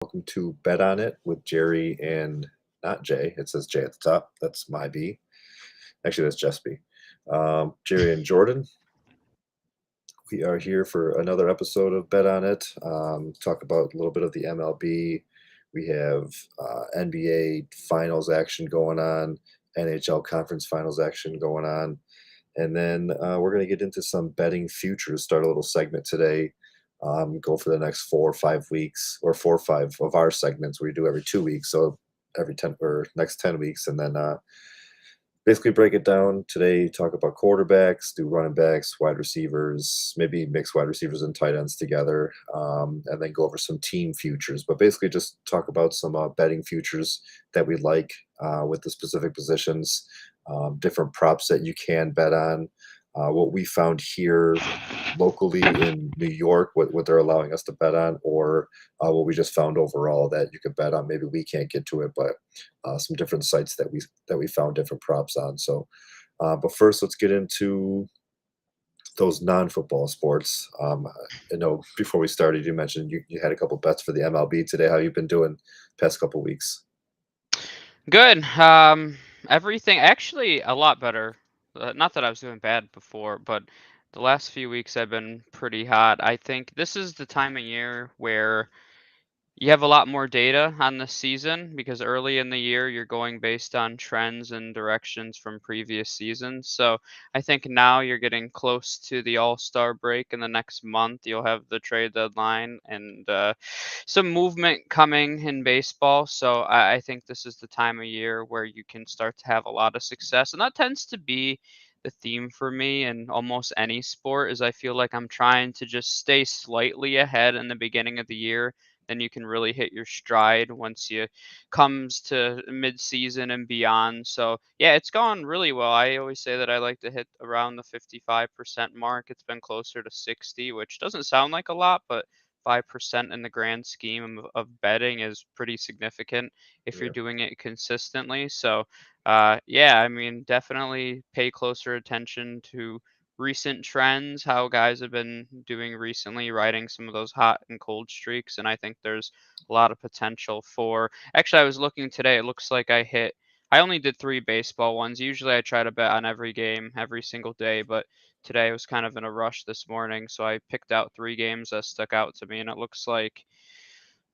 Welcome to Bet on It with Jerry and not Jay. It says Jay at the top. That's my B. Actually, that's just B. Jerry and Jordan. We are here for another episode of Bet on It. Talk about a little bit of the MLB. We have NBA finals action going on, NHL conference finals action going on. And then we're going to get into some betting futures, start a little segment today. Go for the next 4 or 5 weeks, or 4 or 5 of our segments we do every 2 weeks. So every 10 or next 10 weeks. And then basically break it down today, talk about quarterbacks, do running backs, wide receivers, maybe mix wide receivers and tight ends together, and then go over some team futures. But basically just talk about some betting futures that we like with the specific positions, different props that you can bet on, what we found here locally in New York, what they're allowing us to bet on, or what we just found overall that you could bet on. Maybe we can't get to it, but some different sites that we found different props on. So, but first, let's get into those non-football sports. I know before we started, you mentioned you had a couple bets for the MLB today. How you been doing past couple weeks? Good. Everything actually a lot better. Not that I was doing bad before, but the last few weeks I've been pretty hot. I think this is the time of year where you have a lot more data on the season because early in the year you're going based on trends and directions from previous seasons. So I think now you're getting close to the All-Star break in the next month. You'll have the trade deadline and some movement coming in baseball. So I think this is the time of year where you can start to have a lot of success. And that tends to be the theme for me in almost any sport is I feel like I'm trying to just stay slightly ahead in the beginning of the year, then you can really hit your stride once you comes to mid-season and beyond. So yeah, it's gone really well. I always say that I like to hit around the 55% mark. It's been closer to 60, which doesn't sound like a lot, but 5% in the grand scheme of betting is pretty significant if you're Yeah, doing it consistently. So yeah, I mean, definitely pay closer attention to recent trends, how guys have been doing recently, riding some of those hot and cold streaks. And I think there's a lot of potential for. Actually, I was looking today. It looks like I only did three baseball ones. Usually I try to bet on every game every single day, but today I was kind of in a rush this morning. So I picked out three games that stuck out to me. And it looks like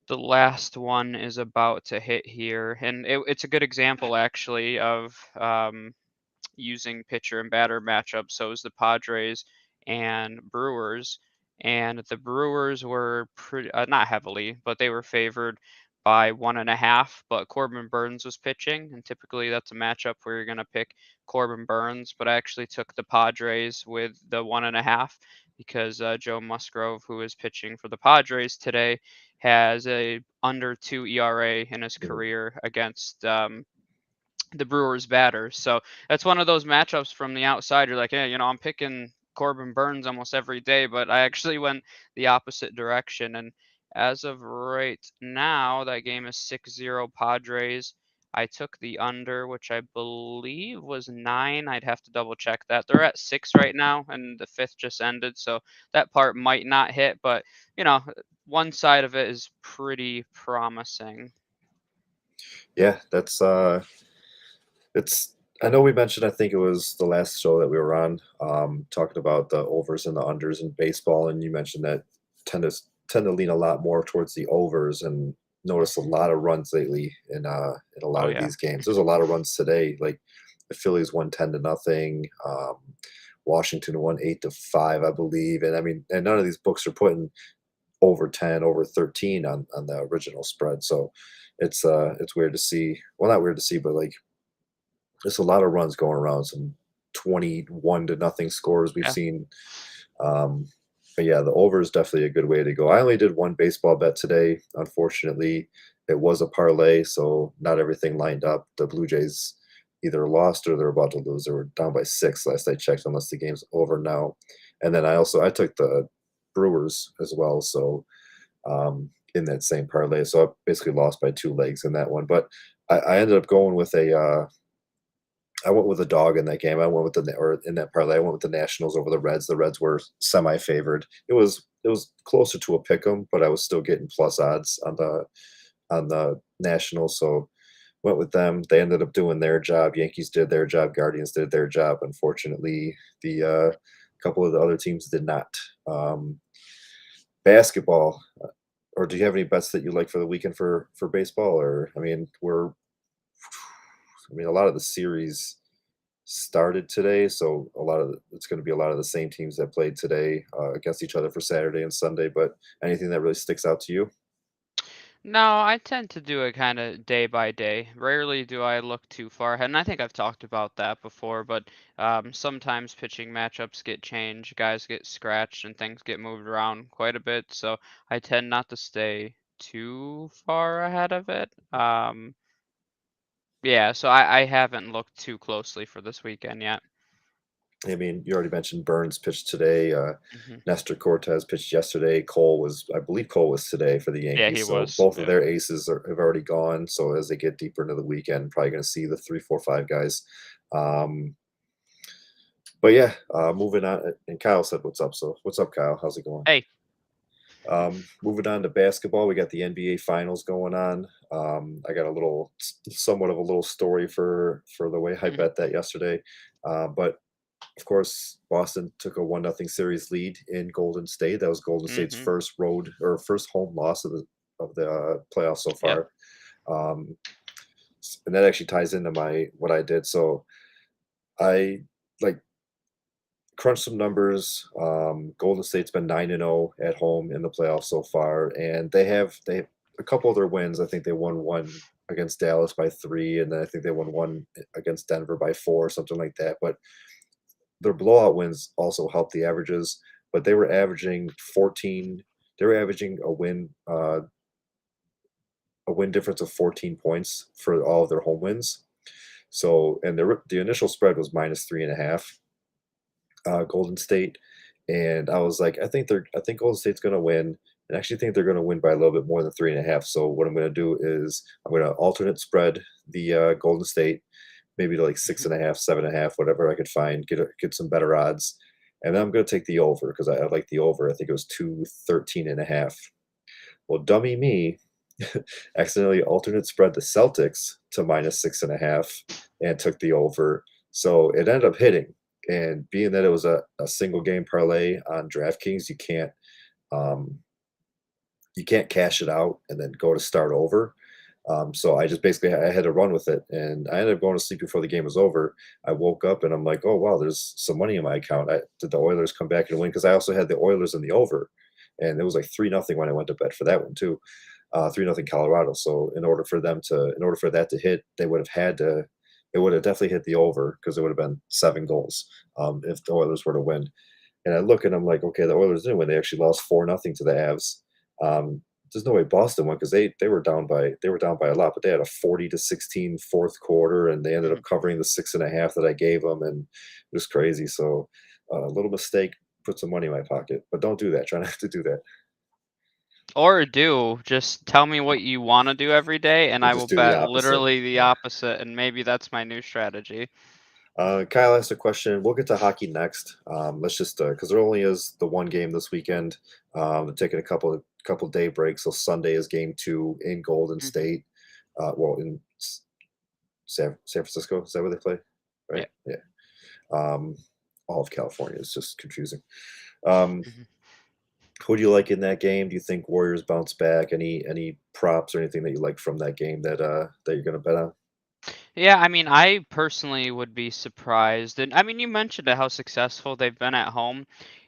the last one is about to hit here. And it's a good example, actually, of using pitcher and batter matchup. So it was the Padres and Brewers, and the Brewers were pretty not heavily, but they were favored by 1.5. But Corbin Burns was pitching, and typically that's a matchup where you're going to pick Corbin Burns. But I actually took the Padres with the 1.5 because Joe Musgrove, who is pitching for the Padres today, has a under 2 ERA in his yeah, career against the Brewers batters. So that's one of those matchups from the outside. You're like, hey, I'm picking Corbin Burns almost every day, but I actually went the opposite direction. And as of right now, that game is 6-0 Padres. I took the under, which I believe was 9. I'd have to double check that. They're at 6 right now, and the fifth just ended. So that part might not hit, but, you know, one side of it is pretty promising. yeah. It's. I know we mentioned. I think it was the last show that we were on, talking about the overs and the unders in baseball, and you mentioned that tend to lean a lot more towards the overs, and notice a lot of runs lately in a Oh, lot of yeah. these games. There's a lot of runs today. Like the Phillies won 10-0. Washington won 8-5, I believe, and I mean, and none of these books are putting over 10, over 13 on the original spread. So it's weird to see. Well, not weird to see, but like there's a lot of runs going around, some 21-0 scores we've Yeah. seen. Um, but yeah, the over is definitely a good way to go. I only did one baseball bet today. Unfortunately, it was a parlay, so not everything lined up. The Blue Jays either lost or they're about to lose. They were down by 6 last I checked, unless the game's over now. And then I took the Brewers as well, so in that same parlay. So I basically lost by 2 legs in that one. But I ended up going with I went with a dog in that game. I went with or in that parlay, I went with the Nationals over the Reds. The Reds were semi-favored. It was closer to a pick 'em, but I was still getting plus odds on on the Nationals, so went with them. They ended up doing their job. Yankees did their job. Guardians did their job. Unfortunately, the couple of the other teams did not. Um, Basketball, or do you have any bets that you like for the weekend for baseball? Or I mean, a lot of the series started today, so it's going to be a lot of the same teams that played today against each other for Saturday and Sunday. But anything that really sticks out to you? No, I tend to do it kind of day by day. Rarely do I look too far ahead, and I think I've talked about that before, but sometimes pitching matchups get changed, guys get scratched, and things get moved around quite a bit, so I tend not to stay too far ahead of it. Yeah, so I haven't looked too closely for this weekend yet. I mean, you already mentioned Burns pitched today. Hmm. Nestor Cortez pitched yesterday. I believe Cole was today for the Yeah, Yankees. he So was. both of Yeah. their aces have already gone. So as they get deeper into the weekend, probably going to see the 3, 4, 5 guys. Um, but yeah, moving on. And Kyle said, "What's up?" So what's up, Kyle? How's it going? Hey. Moving on to basketball, we got the NBA Finals going on. I got somewhat of a little story for the way I Hmm. bet that yesterday, but of course, Boston took a 1-0 series lead in Golden State. That was Golden State's Hmm. first home loss of the playoffs so Yep. far. Um, and that actually ties into my what I did. So I like crunch some numbers. Golden State's been 9-0 at home in the playoffs so far, and they have a couple of their wins. I think they won one against Dallas by 3, and then I think they won one against Denver by 4, something like that. But their blowout wins also helped the averages, but they were averaging 14. They were averaging a win difference of 14 points for all of their home wins. So, and the initial spread was -3.5. Golden State, and I was like, I think Golden State's going to win, and I actually think they're going to win by a little bit more than 3.5. So what I'm going to do is I'm going to alternate spread the Golden State, maybe to like Hmm. 6.5, 7.5, whatever I could find, get some better odds, and then I'm going to take the over because I like the over. I think it was 213.5. Well, dummy me, accidentally alternate spread the Celtics to -6.5 and took the over. So it ended up hitting. And being that it was a single game parlay on DraftKings, um, you can't cash it out and then go to start over. So I just basically I had to run with it, and I ended up going to sleep before the game was over. I woke up and I'm like, oh wow, there's some money in my account. Did the Oilers come back and win? Because I also had the Oilers in the over, and it was like 3-0 when I went to bed for that one too. 3-0 Colorado. So in order for that to hit, they would have had to. It would have definitely hit the over because it would have been 7 goals if the Oilers were to win. And I look and I'm like, okay, the Oilers didn't win. They actually lost 4-0 to the Avs. There's no way Boston won because they were down by a lot, but they had a 40-16 fourth quarter, and they ended up covering the 6.5 that I gave them, and it was crazy. So a little mistake, put some money in my pocket, but don't do that. Try not to do that. Or do just tell me what you want to do every day, and We'll I just will do the bet opposite. literally the Yeah. opposite, and maybe that's my new strategy. Kyle asked a question. We'll get to hockey next. Let's just because there only is the one game this weekend. They're taking a couple day breaks. So Sunday is game 2 in Golden Hmm. State. Well, in San Francisco. Is that where they play? Yeah. Right? Yeah. Um, all of California is just confusing. Um, Hmm. who do you like in that game? Do you think Warriors bounce back? Any props or anything that you like from that game that you're going to bet on? Yeah, I mean, I personally would be surprised. And I mean, you mentioned how successful they've been at home.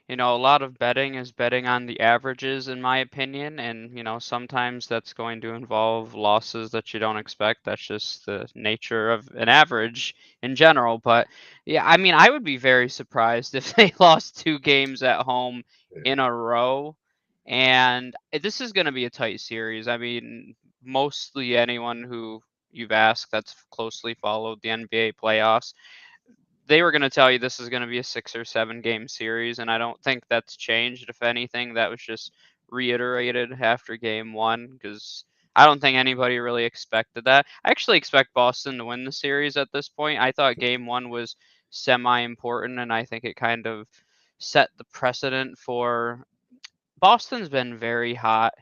A lot of betting is betting on the averages, in my opinion. And, sometimes that's going to involve losses that you don't expect. That's just the nature of an average in general. But yeah, I mean, I would be very surprised if they lost 2 games at home Yeah. in a row. And this is going to be a tight series. I mean, mostly anyone who you've asked that's closely followed the NBA playoffs, they were going to tell you this is going to be a 6 or 7 game series, and I don't think that's changed. If anything, that was just reiterated after game one because I don't think anybody really expected that. I actually expect Boston to win the series at this point. I thought game one was semi important, and I think it kind of set the precedent for Boston's been very hot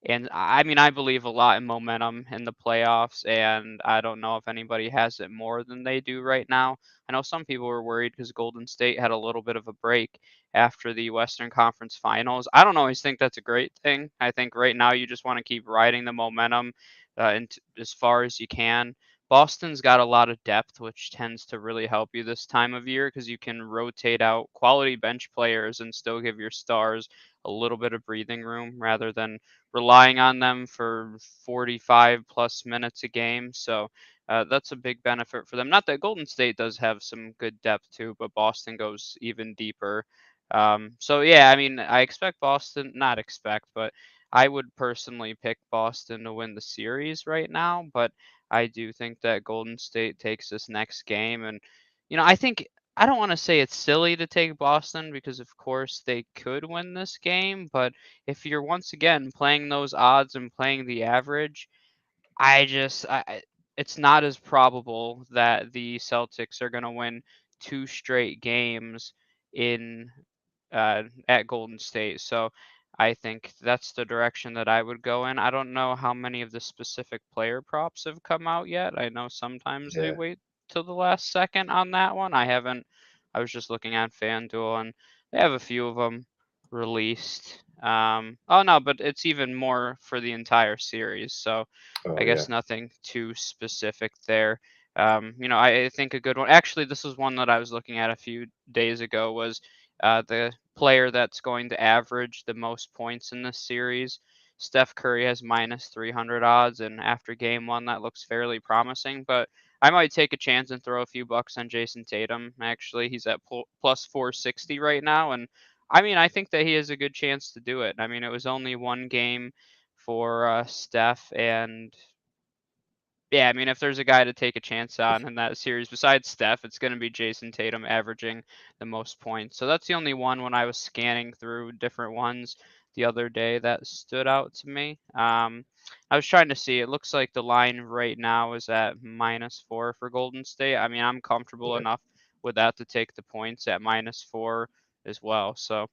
And I mean, I believe a lot in momentum in the playoffs, and I don't know if anybody has it more than they do right now. I know some people were worried because Golden State had a little bit of a break after the Western Conference Finals. I don't always think that's a great thing. I think right now you just want to keep riding the momentum as far as you can. Boston's got a lot of depth, which tends to really help you this time of year because you can rotate out quality bench players and still give your stars a little bit of breathing room rather than relying on them for 45 plus minutes a game. So that's a big benefit for them. Not that Golden State does have some good depth too, but Boston goes even deeper. So yeah, I mean, I expect Boston, not expect, but I would personally pick Boston to win the series right now. But I do think that Golden State takes this next game. And, I think I don't want to say it's silly to take Boston because, of course, they could win this game. But if you're once again playing those odds and playing the average, it's not as probable that the Celtics are going to win two straight games in at Golden State. So I think that's the direction that I would go in. I don't know how many of the specific player props have come out yet. I know sometimes they Yeah, wait till the last second on that one. I haven't. I was just looking at FanDuel and they have a few of them released. Oh no, but it's even more for the entire series. So oh I yeah, guess nothing too specific there. I think a good one. Actually, this was one that I was looking at a few days ago. Was the player that's going to average the most points in this series? Steph Curry has minus 300 odds, and after game one, that looks fairly promising. But I might take a chance and throw a few bucks on Jason Tatum. Actually, he's at plus 460 right now, and I mean, I think that he has a good chance to do it. I mean, it was only one game for Steph, and yeah, I mean, if there's a guy to take a chance on in that series besides Steph, it's going to be Jason Tatum averaging the most points. So that's the only one when I was scanning through different ones the other day that stood out to me. I was trying to see. It looks like the line right now is at -4 for Golden State. I mean, I'm comfortable right. enough with that to take the points at -4 as well. So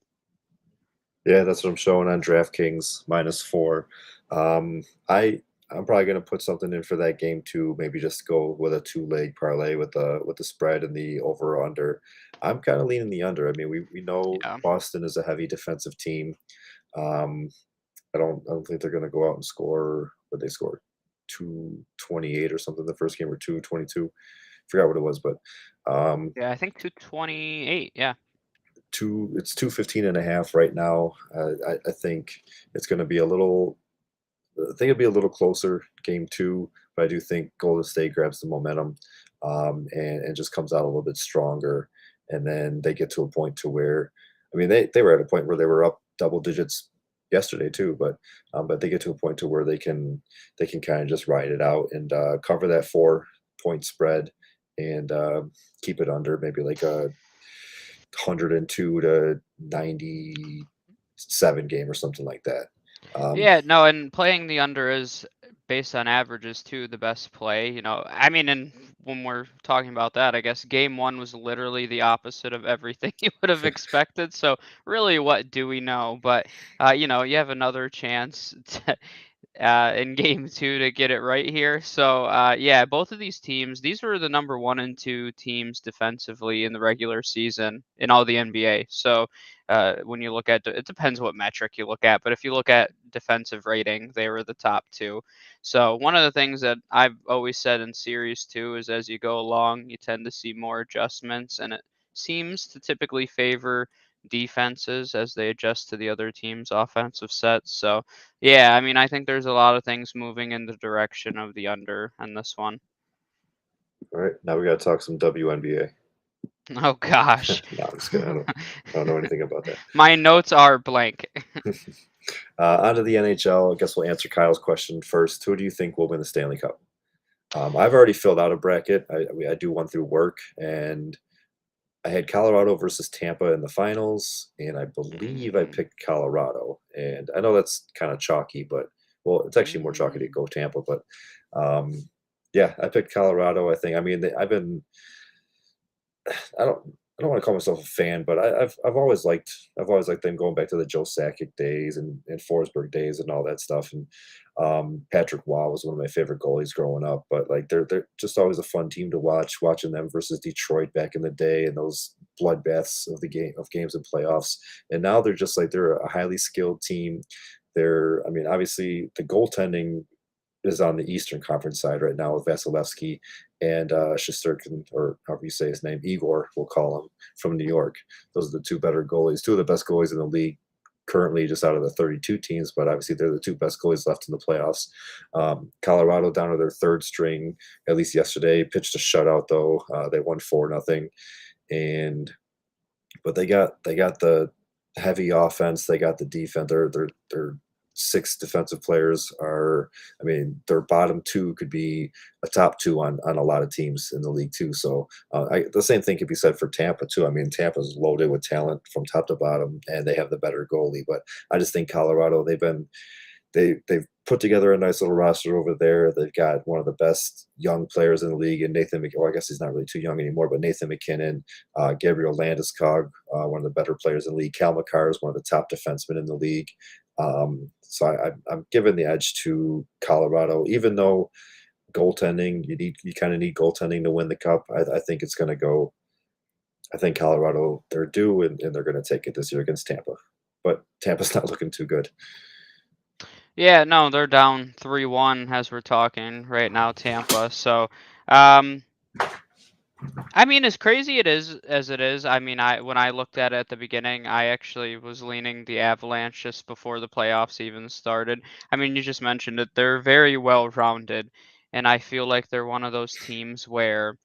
Yeah, that's what I'm showing on DraftKings -4. Um, I I'm probably gonna put something in for that game too. Maybe just go with a two-leg parlay with the spread and the over or under. I'm kind of leaning the under. I mean, we know yeah, Boston is a heavy defensive team. Um, I don't think they're gonna go out and score. What they scored 228 or something the first game, or 222. Forgot what it was, but um, yeah, I think 228. Yeah, it's 215.5 right now. I think it's going to be a little. I think it'll be a little closer game two, but I do think Golden State grabs the momentum, and just comes out a little bit stronger, and then they get to a point to where, I mean, they were at a point where they were up double digits yesterday too, but they get to a point to where they can kind of just ride it out and cover that 4 point spread and keep it under maybe like a 102 to 97 game or something like that. Um, yeah, no, and playing the under is based on averages too, the best play. I mean, and when we're talking about that, I guess game one was literally the opposite of everything you would have expected. So really, what do we know? But you have another chance in game two to get it right here. So yeah, both of these teams, these were the number one and two teams defensively in the regular season in all the NBA. So when you look at it, depends what metric you look at, but if you look at defensive rating, they were the top two. So one of the things that I've always said in series two is as you go along, you tend to see more adjustments, and it seems to typically favor defenses as they adjust to the other team's offensive sets. So yeah, I mean, I think there's a lot of things moving in the direction of the under on this one. all right, now we got to talk some WNBA. Oh gosh. No, I'm just kidding. I don't know anything about that. My notes are blank. On to the NHL. I guess we'll answer Kyle's question first. Who do you think will win the Stanley Cup? I've already filled out a bracket. I do one through work, and I had Colorado versus Tampa in the finals, and I believe I Mm, picked Colorado. And I know that's kind of chalky, but well, it's actually more chalky to mm. go Tampa. But yeah, I picked Colorado. I think. I mean, I've been. I don't. I don't want to call myself a fan, but I've always liked them going back to the Joe Sakic days and Forsberg days and all that stuff. And Patrick Waugh was one of my favorite goalies growing up. But like they're just always a fun team to watch. Watching them versus Detroit back in the day and those bloodbaths of games and playoffs. And now they're a highly skilled team. I mean, obviously the goaltending is on the Eastern Conference side right now with Vasilevsky and Shesterkin, or however you say his name, Igor, we'll call him, from New York. Those are the two better goalies, two of the best goalies in the league currently, just out of the 32 teams, but obviously they're the two best goalies left in the playoffs. Colorado down to their third string, at least yesterday, pitched a shutout though. They won 4-0, and but they got the heavy offense, they got the defense. Their six defensive players are, I mean, their bottom two could be a top two on a lot of teams in the league too. So the same thing could be said for Tampa too. I mean, Tampa's loaded with talent from top to bottom, and they have the better goalie. But I just think Colorado, they've put together a nice little roster over there. They've got one of the best young players in the league, and well, I guess he's not really too young anymore, but Nathan McKinnon, Gabriel Landeskog, one of the better players in the league. Cal McCarr is one of the top defensemen in the league. So I'm giving the edge to Colorado, even though goaltending, you kind of need goaltending to win the cup. I think it's going to go. I think Colorado, they're due, and they're going to take it this year against Tampa. But Tampa's not looking too good. Yeah, no, they're down 3-1 as we're talking right now, Tampa. So, um, I mean, as crazy it is as it is, I mean, when I looked at it at the beginning, I actually was leaning the Avalanche just before the playoffs even started. I mean, you just mentioned it; they're very well rounded, and I feel like they're one of those teams where,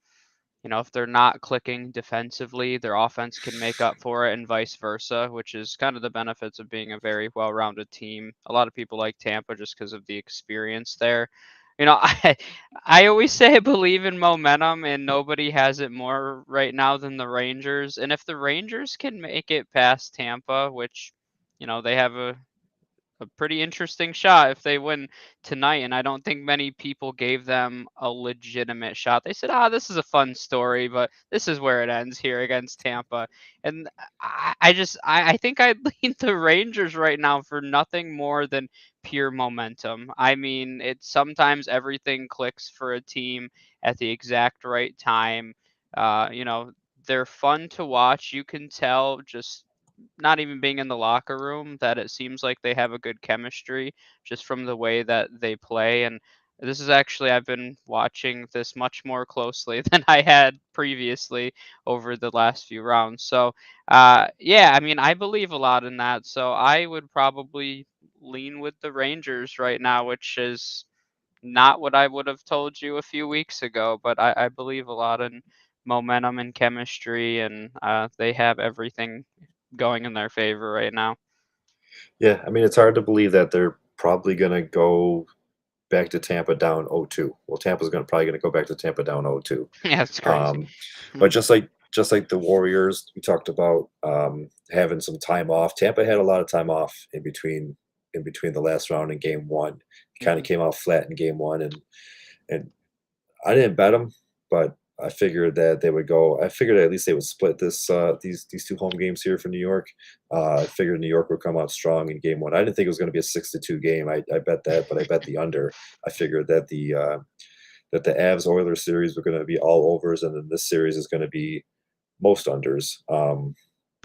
if they're not clicking defensively, their offense can make up for it and vice versa, which is kind of the benefits of being a very well-rounded team. A lot of people like Tampa just because of the experience there. I always say I believe in momentum, and nobody has it more right now than the Rangers. And if the Rangers can make it past Tampa, which, they have a pretty interesting shot if they win tonight, and I don't think many people gave them a legitimate shot. They said, this is a fun story, but this is where it ends here against Tampa. And I think I'd lean the Rangers right now for nothing more than pure momentum. I mean, it's sometimes everything clicks for a team at the exact right time. They're fun to watch. You can tell just not even being in the locker room that it seems like they have a good chemistry just from the way that they play. And this is actually, I've been watching this much more closely than I had previously over the last few rounds. So, yeah, I mean, I believe a lot in that. So I would probably lean with the Rangers right now, which is not what I would have told you a few weeks ago, but I believe a lot in momentum and chemistry, and they have everything going in their favor right now. Yeah, I mean, it's hard to believe that they're probably going to go back to Tampa down 0-2. Well, Tampa's probably going to go back to Tampa down 0-2. Yeah, it's crazy. Um, but just like the Warriors, we talked about having some time off. Tampa had a lot of time off in between the last round and game one. Kind of Mhm. came out flat in game one, and I didn't bet them, but I figured that they would go. I figured at least they would split these two home games here for New York. I figured New York would come out strong in game one. I didn't think it was going to be a 6-2 game. I bet that, but I bet the under. I figured that the Avs Oilers series were going to be all overs, and then this series is going to be most unders.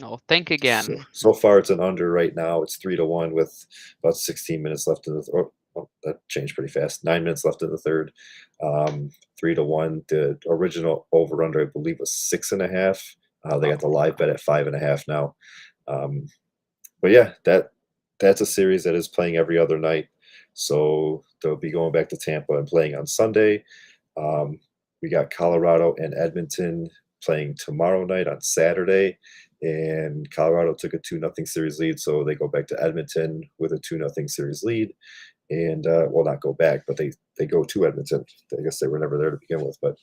Oh, think So again. so far it's an under right now. It's 3-1 with about 16 minutes left in the that changed pretty fast. 9 minutes left in the third. 3-1. The original over under I believe was 6.5. They got the Oh, live bet at 5.5 now. Um, but yeah, that's a series that is playing every other night. So they'll be going back to Tampa and playing on Sunday. Um, we got Colorado and Edmonton playing tomorrow night on Saturday, and Colorado took a 2-0 series lead, so they go back to Edmonton with a 2-0 series lead, and well, not go back, but they go to Edmonton. I guess they were never there to begin with, but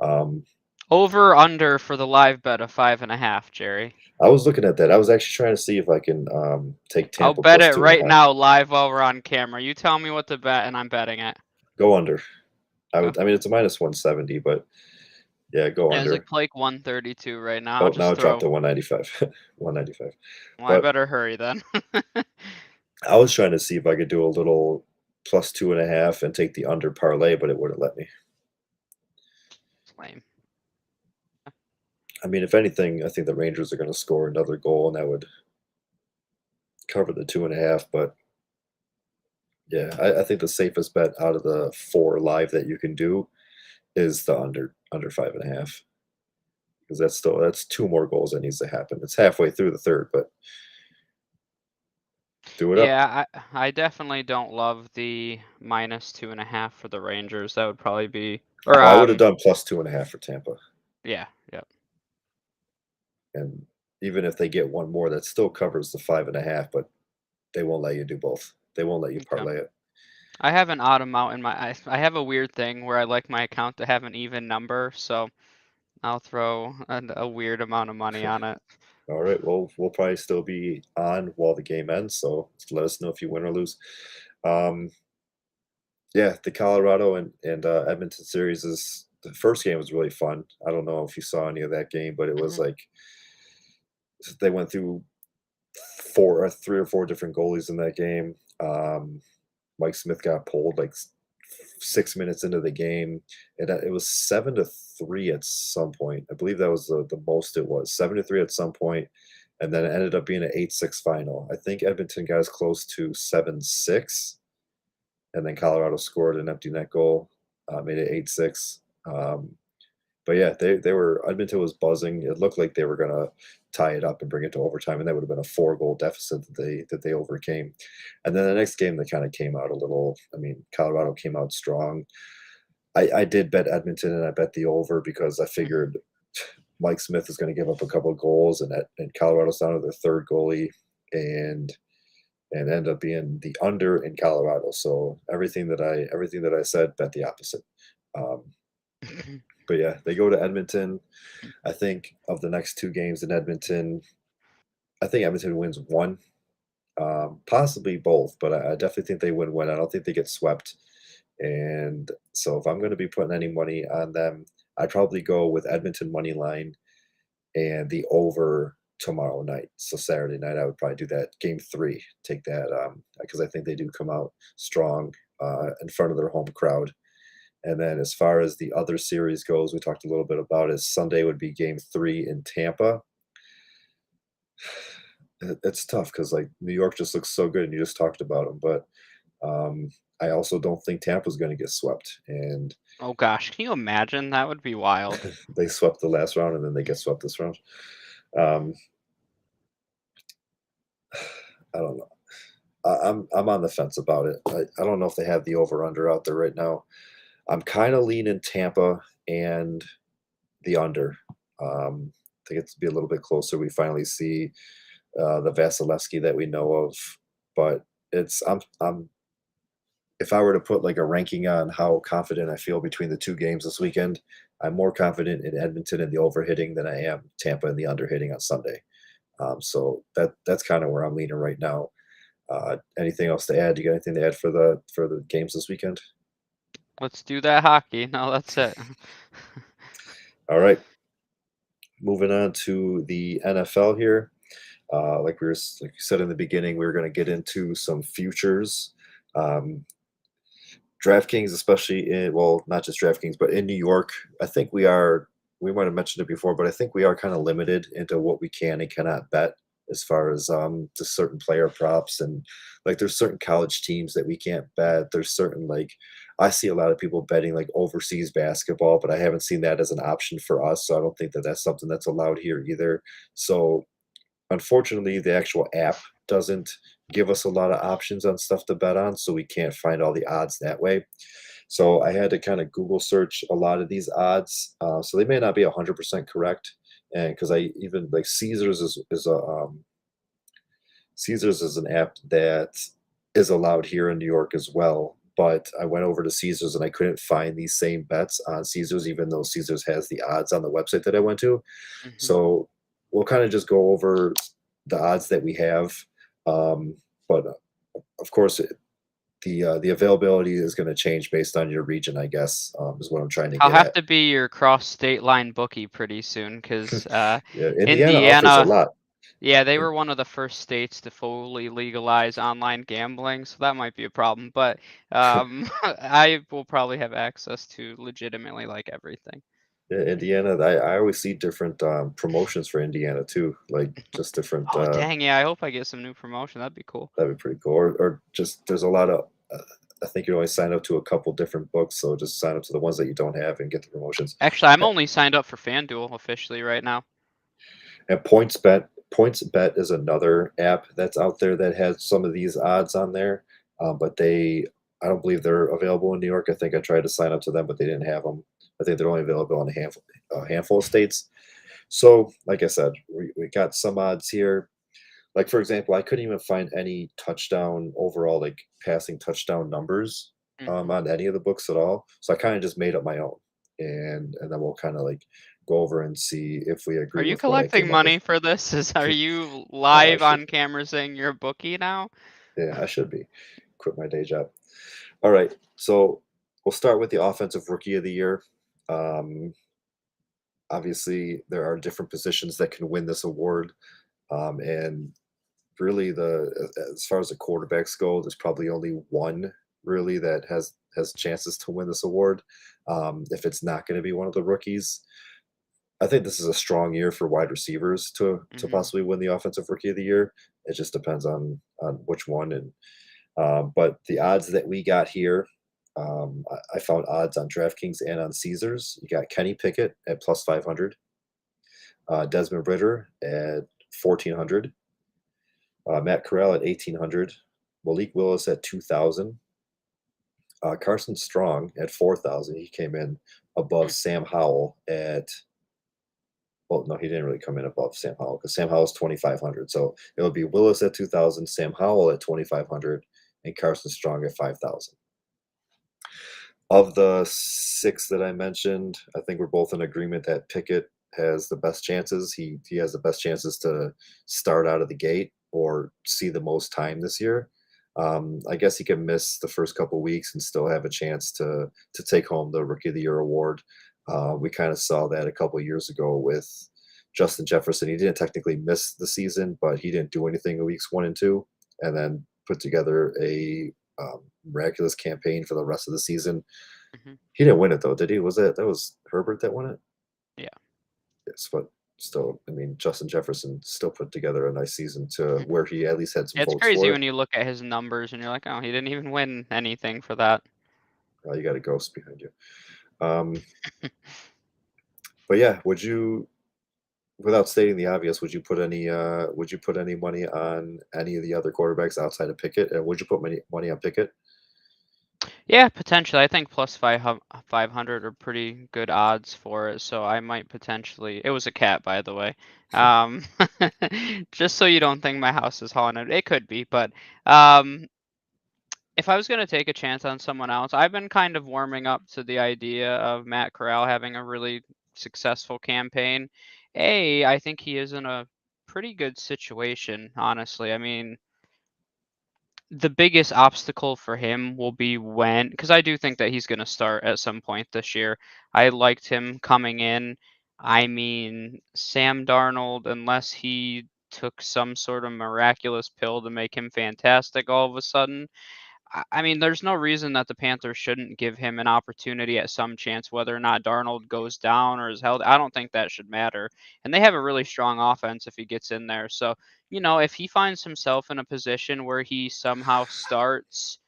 um, over under for the live bet of 5.5, Jerry. I was looking at that. I was actually trying to see if I can take I'll Tampa bet plus it two and a right half. now live while we're on camera. You tell me what to bet, and I'm betting it. Go under. I Go. would. I mean, it's a minus 170, but Yeah, go Yeah, it's like under. Blake 132 right now. Oh, I'll now just it dropped throw. to 195. 195. Well, I But better hurry then. I was trying to see if I could do a little plus 2.5 and take the under parlay, but it wouldn't let me. Lame. I mean, if anything, I think the Rangers are going to score another goal, and that would cover the 2.5. But yeah, I think the safest bet out of the 4 live that you can do is the under 5.5, because that's 2 more goals that needs to happen. It's halfway through the third, but do it up. Yeah, I definitely don't love the -2.5 for the Rangers. That would probably be, or Well, I would have done plus 2.5 for Tampa, yeah, yeah, and even if they get one more, that still covers the 5.5. But they won't let you do both. They won't let you okay. parlay it. I have an odd amount in my. I have a weird thing where I like my account to have an even number, so I'll throw a weird amount of money on it. All right. Well, we'll probably still be on while the game ends, so let us know if you win or lose. Um, yeah, the Colorado and Edmonton series is the first game was really fun. I don't know if you saw any of that game, but it was Hmm. like they went through 3 or 4 different goalies in that game. Mike Smith got pulled like 6 minutes into the game. It was 7-3 at some point. I believe that was the most it was 7-3 at some point, and then it ended up being an 8-6 final. I think Edmonton got as close to 7-6, and then Colorado scored an empty net goal, made it 8-6. But yeah, they were Edmonton was buzzing. It looked like they were gonna tie it up and bring it to overtime, and that would have been a 4-goal deficit that they overcame. And then the next game, they kind of came out a little. I mean, Colorado came out strong. I did bet Edmonton and I bet the over because I Hmm. figured Mike Smith is going to give up a couple of goals, and Colorado's down to their third goalie, and end up being the under in Colorado. So everything that I said, bet the opposite. Um, but yeah, they go to Edmonton. I think of the next 2 games in Edmonton, I think Edmonton wins 1, possibly both, but I definitely think they win 1. I don't think they get swept, and so if I'm gonna be putting any money on them, I'd probably go with Edmonton money line and the over tomorrow night. So Saturday night, I would probably do that game 3, take that, because I think they do come out strong, in front of their home crowd. And then as far as the other series goes, we talked a little bit about is Sunday would be game 3 in Tampa. It's tough because like New York just looks so good, and you just talked about them. But I also don't think Tampa's going to get swept, and Oh gosh, can you imagine? That would be wild. they swept the last round, and then they get swept this round. Um, I don't know. I'm on the fence about it. I don't know if they have the over under out there right now. I'm kind of leaning Tampa and the under. I think it's be a little bit closer. We finally see the Vasilevsky that we know of, but it's I'm if I were to put like a ranking on how confident I feel between the 2 games this weekend, I'm more confident in Edmonton and the over hitting than I am Tampa and the under hitting on Sunday. So that's kind of where I'm leaning right now. Anything else to add? You got anything to add for the games this weekend? Let's do that hockey. No, that's it. All right, moving on to the NFL here. Like you said in the beginning, we were going to get into some futures. Um, DraftKings, especially in well, not just DraftKings, but in New York, I think we are. We might have mentioned it before, but I think we are kind of limited into what we can and cannot bet as far as just certain player props, and like there's certain college teams that we can't bet. There's certain like I see a lot of people betting like overseas basketball, but I haven't seen that as an option for us, so I don't think that that's something that's allowed here either. So unfortunately, the actual app doesn't give us a lot of options on stuff to bet on, so we can't find all the odds that way. So I had to kind of Google search a lot of these odds. So they may not be 100% correct, and because I even like Caesars is an app that is allowed here in New York as well. But I went over to Caesars and I couldn't find these same bets on Caesars, even though Caesars has the odds on the website that I went to. Hmm. So we'll kind of just go over the odds that we have. Um, but of course, the availability is going to change based on your region, I guess, is what I'm trying to I'll get have at. to be your cross state line bookie pretty soon because Yeah, Indiana offers a Indiana, lot. yeah, they In- were one of the first states to fully legalize online gambling, so that might be a problem. But I will probably have access to legitimately like everything. yeah, Indiana, I always see different promotions for Indiana too, like just different. Oh dang, yeah, I hope I get some new promotion. That'd be cool. That'd be pretty cool. Or just there's a lot of. I think you only sign up to a couple different books, so just sign up to the ones that you don't have and get the promotions. Actually, I'm only signed up for FanDuel officially right now. And Points Bet is another app that's out there that has some of these odds on there, but I don't believe they're available in New York. I think I tried to sign up to them, but they didn't have them. I think they're only available in a handful of states. So, like I said, we got some odds here. Like for example, I couldn't even find any touchdown overall, like passing touchdown numbers Hmm. on any of the books at all. So I kind of just made up my own, and then we'll kind of like go over and see if we Are agree you with what I collecting came up with. money for this? Are you I live should, on camera saying you're a bookie now? yeah, I should be. Quit my day job. All right, so we'll start with the offensive rookie of the year. Um, Obviously, there are different positions that can win this award, and really as far as the quarterbacks go, there's probably only one really that has chances to win this award. If it's not going to be one of the rookies, I think this is a strong year for wide receivers to Hmm. possibly win the offensive rookie of the year. It just depends on which one. And but the odds that we got here, I found odds on DraftKings and on Caesars. You got Kenny Pickett at plus 500, Desmond Ritter at 1400, Matt Corral at 1800, Malik Willis at 2000, Carson Strong at 4000. He came in above Sam Howell at, well, no, he didn't really come in above Sam Howell because Sam Howell's 2500. So it would be Willis at 2000, Sam Howell at 2500, and Carson Strong at 5000. Of the six that I mentioned, I think we're both in agreement that Pickett has the best chances. He has the best chances to start out of the gate or see the most time this year. I guess he can miss the first couple weeks and still have a chance to take home the Rookie of the Year award. We kind of saw that a couple years ago with Justin Jefferson. He didn't technically miss the season, but he didn't do anything in weeks 1 and 2, and then put together a miraculous campaign for the rest of the season. Hmm. He didn't win it though, did he? That was Herbert that won it? Yeah. Yes, but still, I mean, Justin Jefferson still put together a nice season to where he at least had some It's votes crazy for when it. you look at his numbers and you're like, oh, he didn't even win anything for that. You got a ghost behind you. Um, but yeah, without stating the obvious, would you put any money on any of the other quarterbacks outside of Pickett? And would you put money on Pickett? Yeah, potentially. I think plus 500 are pretty good odds for it, so I might potentially. It was a cat, by the way. Um, just so you don't think my house is haunted. It could be, but um, if I was going to take a chance on someone else, I've been kind of warming up to the idea of Matt Corral having a really successful campaign. I think he is in a pretty good situation, honestly. I mean, the biggest obstacle for him will be when, because I do think that he's going to start at some point this year. I liked him coming in. I mean, Sam Darnold, unless he took some sort of miraculous pill to make him fantastic all of a sudden, I mean, there's no reason that the Panthers shouldn't give him an opportunity at some chance, whether or not Darnold goes down or is held. I don't think that should matter. And they have a really strong offense if he gets in there. So, if he finds himself in a position where he somehow starts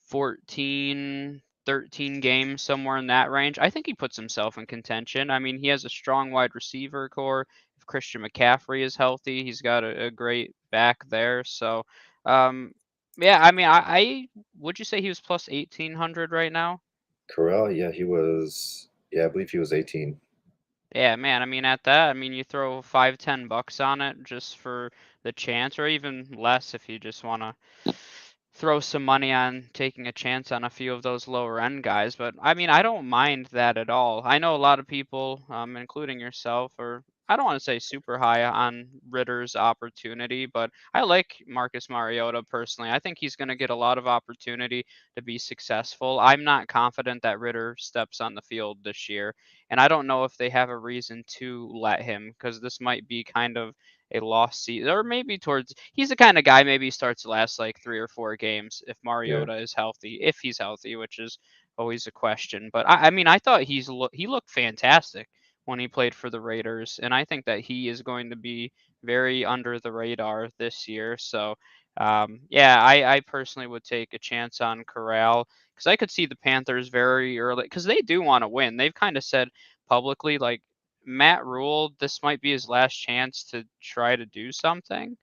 14, 13 games, somewhere in that range, I think he puts himself in contention. I mean, he has a strong wide receiver core. If Christian McCaffrey is healthy, he's got a great back there. So, um, yeah, I mean, I would you say he was plus 1800 right now? Corral, yeah, he was. Yeah, I believe he was 18. Yeah, man. I mean, at that, I mean, you throw 5, $10 on it just for the chance, or even less if you just want to throw some money on taking a chance on a few of those lower end guys. But I mean, I don't mind that at all. I know a lot of people, including yourself, are I don't want to say super high on Ritter's opportunity, but I like Marcus Mariota personally. I think he's going to get a lot of opportunity to be successful. I'm not confident that Ritter steps on the field this year, and I don't know if they have a reason to let him because this might be kind of a lost season, or maybe towards he's the kind of guy maybe he starts the last like 3 or 4 games if Yeah. Mariota is healthy, if he's healthy, which is always a question. But I mean, I thought he looked fantastic when he played for the Raiders, and I think that he is going to be very under the radar this year. So, yeah, I personally would take a chance on Corral because I could see the Panthers very early because they do want to win. They've kind of said publicly like Matt Rule, this might be his last chance to try to do something.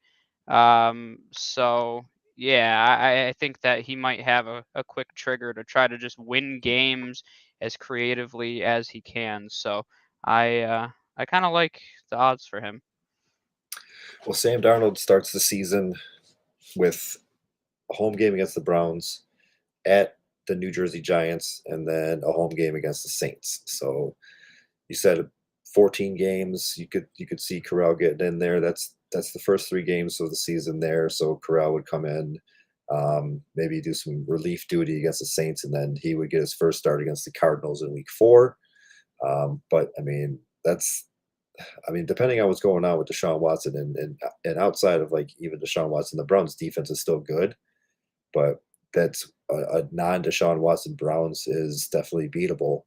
So yeah, I think that he might have a quick trigger to try to just win games as creatively as he can. So I kind of like the odds for him. Well, Sam Darnold starts the season with a home game against the Browns, at the New Jersey Giants, and then a home game against the Saints. So you said 14 games. You could see Corral getting in there. That's the first 3 games of the season there. So Corral would come in, maybe do some relief duty against the Saints, and then he would get his first start against the Cardinals in Week 4. But I mean, depending on what's going on with Deshaun Watson and outside of like even Deshaun Watson, the Browns defense is still good, but that's a non-Deshaun Watson Browns is definitely beatable.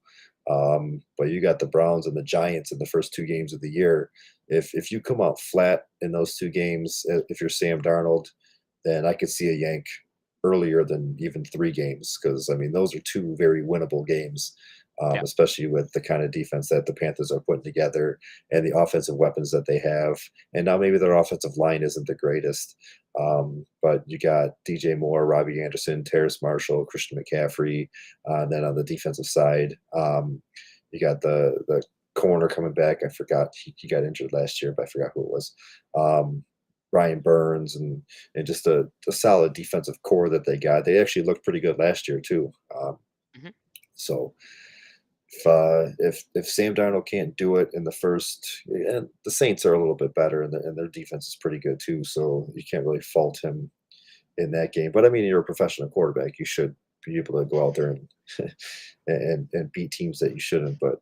But you got the Browns and the Giants in the first 2 games of the year. If you come out flat in those 2 games, if you're Sam Darnold, then I could see a yank earlier than even 3 games because I mean those are 2 very winnable games, Yeah. especially with the kind of defense that the Panthers are putting together and the offensive weapons that they have. And now maybe their offensive line isn't the greatest, but you got DJ Moore, Robbie Anderson, Terrace Marshall, Christian McCaffrey. And then on the defensive side, you got the corner coming back. I forgot he got injured last year, but I forgot who it was. Ryan Burns and just a solid defensive core that they got. They actually looked pretty good last year too. Hmm. So if Sam Darnold can't do it in the first, and the Saints are a little bit better, and their defense is pretty good too, so you can't really fault him in that game. But I mean, you're a professional quarterback; you should be able to go out there and and beat teams that you shouldn't. But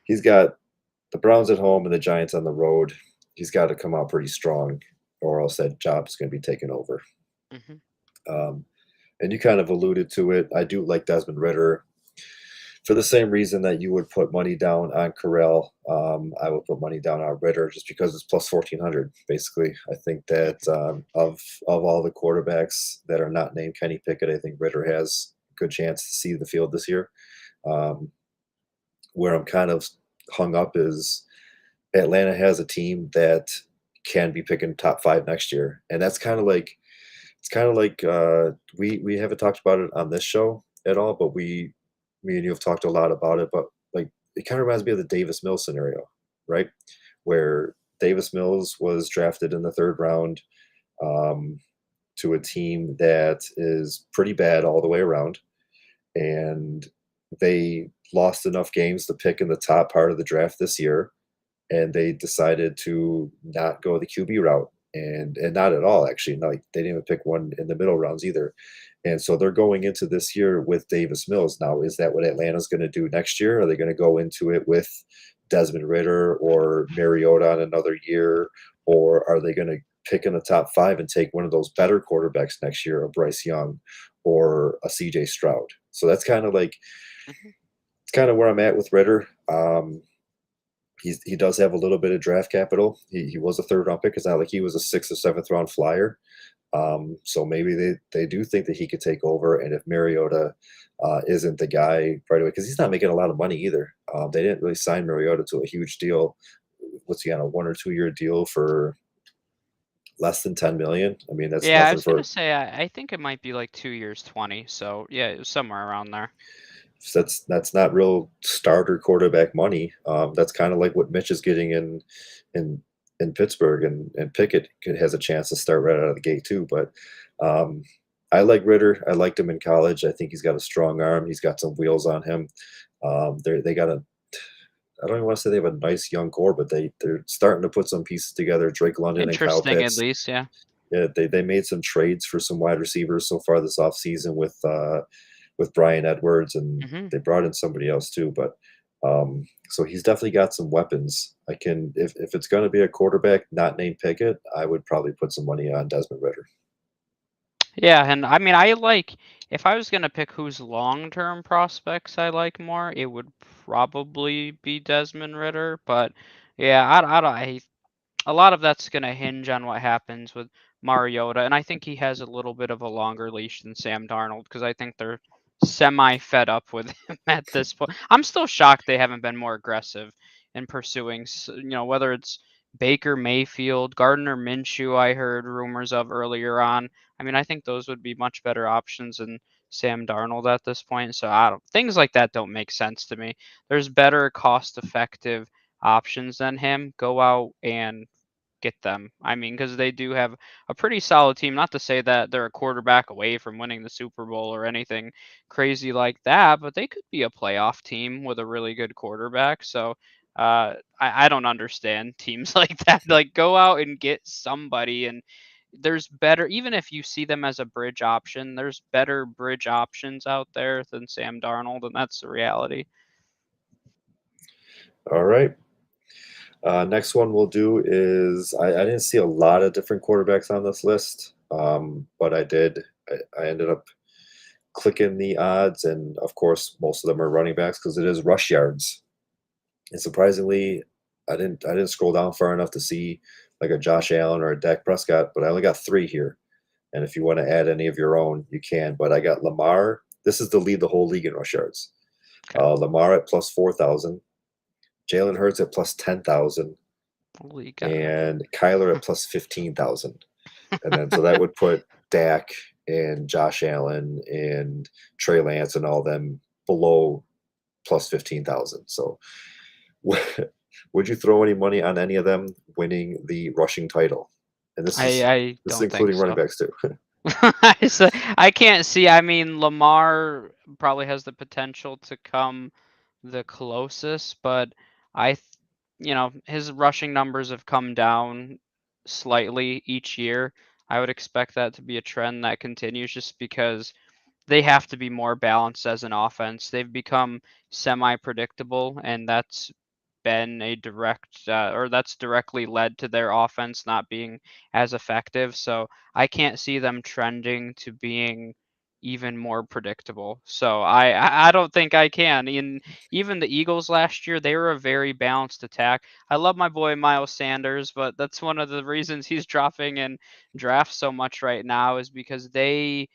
he's got the Browns at home and the Giants on the road. He's got to come out pretty strong, or else that job is going to be taken over. Hmm. Um, and you kind of alluded to it. I do like Desmond Ritter for the same reason that you would put money down on Corral. I would put money down on Ritter just because it's plus 1,400. Basically, I think that of all the quarterbacks that are not named Kenny Pickett, I think Ritter has a good chance to see the field this year. Um, where I'm kind of hung up is Atlanta has a team that can be picking top 5 next year, and that's kind of like it's kind of like we haven't talked about it on this show at all, but me and you have talked a lot about it. But like it kind of reminds me of the Davis Mills scenario, right? Where Davis Mills was drafted in the 3rd round, um, to a team that is pretty bad all the way around, and they lost enough games to pick in the top part of the draft this year, and they decided to not go the QB route, and not at all actually. No, like they didn't even pick one in the middle rounds either. And so they're going into this year with Davis Mills. Now, is that what Atlanta's going to do next year? Are they going to go into it with Desmond Ritter or Mariota on another year, or are they going to pick in the top 5 and take one of those better quarterbacks next year, a Bryce Young or a CJ Stroud? So that's kind of like Hmm. it's kind of where I'm at with Ritter. He does have a little bit of draft capital. He was a 3rd round pick. It's not like he was a 6th or 7th round flyer. So maybe they do think that he could take over. And if Mariota isn't the guy right away, because he's not making a lot of money either. They didn't really sign Mariota to a huge deal. What's he on, a 1 or 2 year deal for less than 10 million? I mean, that's Yeah, I nothing was gonna for say I think it might be like 2 years, 20. So yeah, it was somewhere around there. that's not real starter quarterback money. That's kind of like what Mitch is getting in in Pittsburgh, and Pickett has a chance to start right out of the gate too. But um, I like Ritter. I liked him in college. I think he's got a strong arm. He's got some wheels on him. They got I don't even want to say they have a nice young core, but they're starting to put some pieces together. Drake London and Kyle Interesting, at Pitts. least, yeah. Yeah, they made some trades for some wide receivers so far this offseason with Brian Edwards, and Hmm. they brought in somebody else too. But so he's definitely got some weapons. I can if it's going to be a quarterback not named Pickett, I would probably put some money on Desmond Ritter. Yeah, and I mean, I like if I was gonna pick whose long-term prospects I like more, it would probably be Desmond Ritter. But yeah, I don't. A lot of that's going to hinge on what happens with Mariota, and I think he has a little bit of a longer leash than Sam Darnold because I think they're semi fed up with him at this point. I'm still shocked they haven't been more aggressive in pursuing, whether it's Baker Mayfield, Gardner Minshew, I heard rumors of earlier on. I mean, I think those would be much better options than Sam Darnold at this point. So I don't, things like that don't make sense to me. There's better cost effective options than him. Go out and get them. I mean, because they do have a pretty solid team. Not to say that they're a quarterback away from winning the Super Bowl or anything crazy like that, but they could be a playoff team with a really good quarterback. So I don't understand teams like that. Like, go out and get somebody, and there's better, even if you see them as a bridge option, there's better bridge options out there than Sam Darnold, and that's the reality. All right. Next one we'll do is I didn't see a lot of different quarterbacks on this list, but I did. I ended up clicking the odds, and of course, most of them are running backs because it is rush yards. And surprisingly, I didn't scroll down far enough to see like a Josh Allen or a Dak Prescott, but I only got three here. And if you want to add any of your own, you can. But I got Lamar. This is to lead the whole league in rush yards. Okay. Lamar at plus 4,000, Jalen Hurts at plus 10,000, Holy cow. and Kyler at plus 15,000. And then so that would put Dak and Josh Allen and Trey Lance and all them below plus 15,000. So would you throw any money on any of them winning the rushing title? And this is I this is don't think including running so. backs too. So I can't see. I mean, Lamar probably has the potential to come the closest, but I, th- his rushing numbers have come down slightly each year. I would expect that to be a trend that continues just because they have to be more balanced as an offense. They've become semi-predictable, and that's been a or that's directly led to their offense not being as effective. So I can't see them trending to being even more predictable. So I don't think I can. In even the Eagles last year, they were a very balanced attack. I love my boy Miles Sanders, but that's one of the reasons he's dropping in drafts so much right now is because Kenny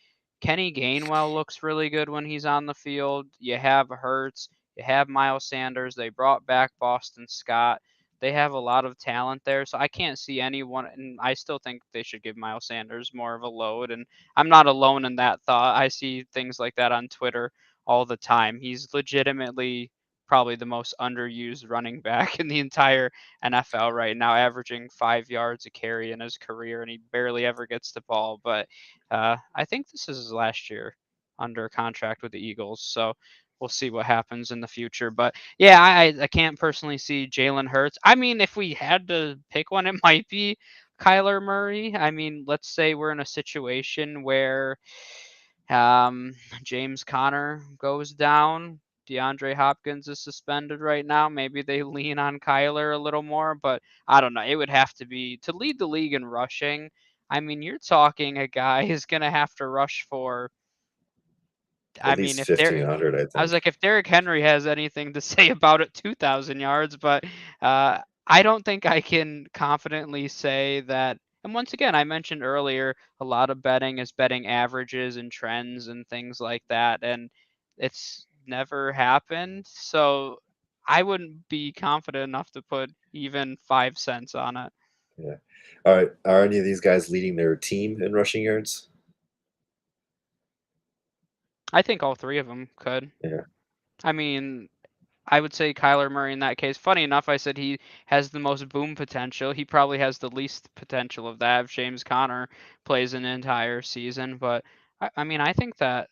Gainwell looks really good when he's on the field. You have Hurts, you have Miles Sanders. They brought back Boston Scott. They have a lot of talent there, so I can't see anyone. And I still think they should give Miles Sanders more of a load. And I'm not alone in that thought. I see things like that on Twitter all the time. He's legitimately probably the most underused running back in the entire NFL right now, averaging 5 yards a carry in his career, and he barely ever gets the ball. But I think this is his last year under contract with the Eagles, so we'll see what happens in the future. But yeah, I can't personally see Jalen Hurts. I mean, if we had to pick one, it might be Kyler Murray. I mean, let's say we're in a situation where um, James Conner goes down. DeAndre Hopkins is suspended right now. Maybe they lean on Kyler a little more, but I don't know. It would have to be to lead the league in rushing. I mean, you're talking a guy who's going to have to rush for. I At mean, least if there, 1,500, I I was think. like, if Derrick Henry has anything to say about it, 2,000 yards, but I don't think I can confidently say that. And once again, I mentioned earlier, a lot of betting is betting averages and trends and things like that, and it's never happened. So I wouldn't be confident enough to put even 5 cents on it. Yeah. All right. Are any of these guys leading their team in rushing yards? I think all three of them could. Yeah. I mean, I would say Kyler Murray in that case. Funny enough, I said he has the most boom potential. He probably has the least potential of that if James Conner plays an entire season. But I mean, I think that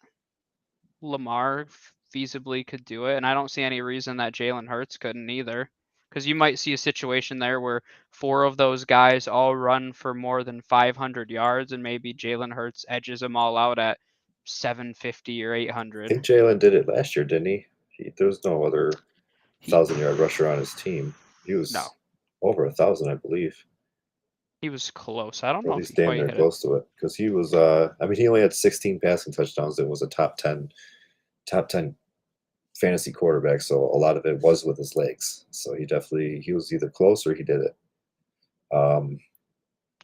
Lamar feasibly could do it, and I don't see any reason that Jalen Hurts couldn't either. Because you might see a situation there where 4 of those guys all run for more than 500 yards, and maybe Jalen Hurts edges them all out at 750 or I 800. think Jalen did it last year, didn't he? There was no other He 1,000-yard rusher on his team. He no, was over 1,000, I believe, he was close. I don't or know at if least he damn quite near hit it. close to it. Because he was, I mean, he only had 16 passing touchdowns. It was a top 10 fantasy quarterback. So a lot of it was with his legs. So he was either close or he did it. Um,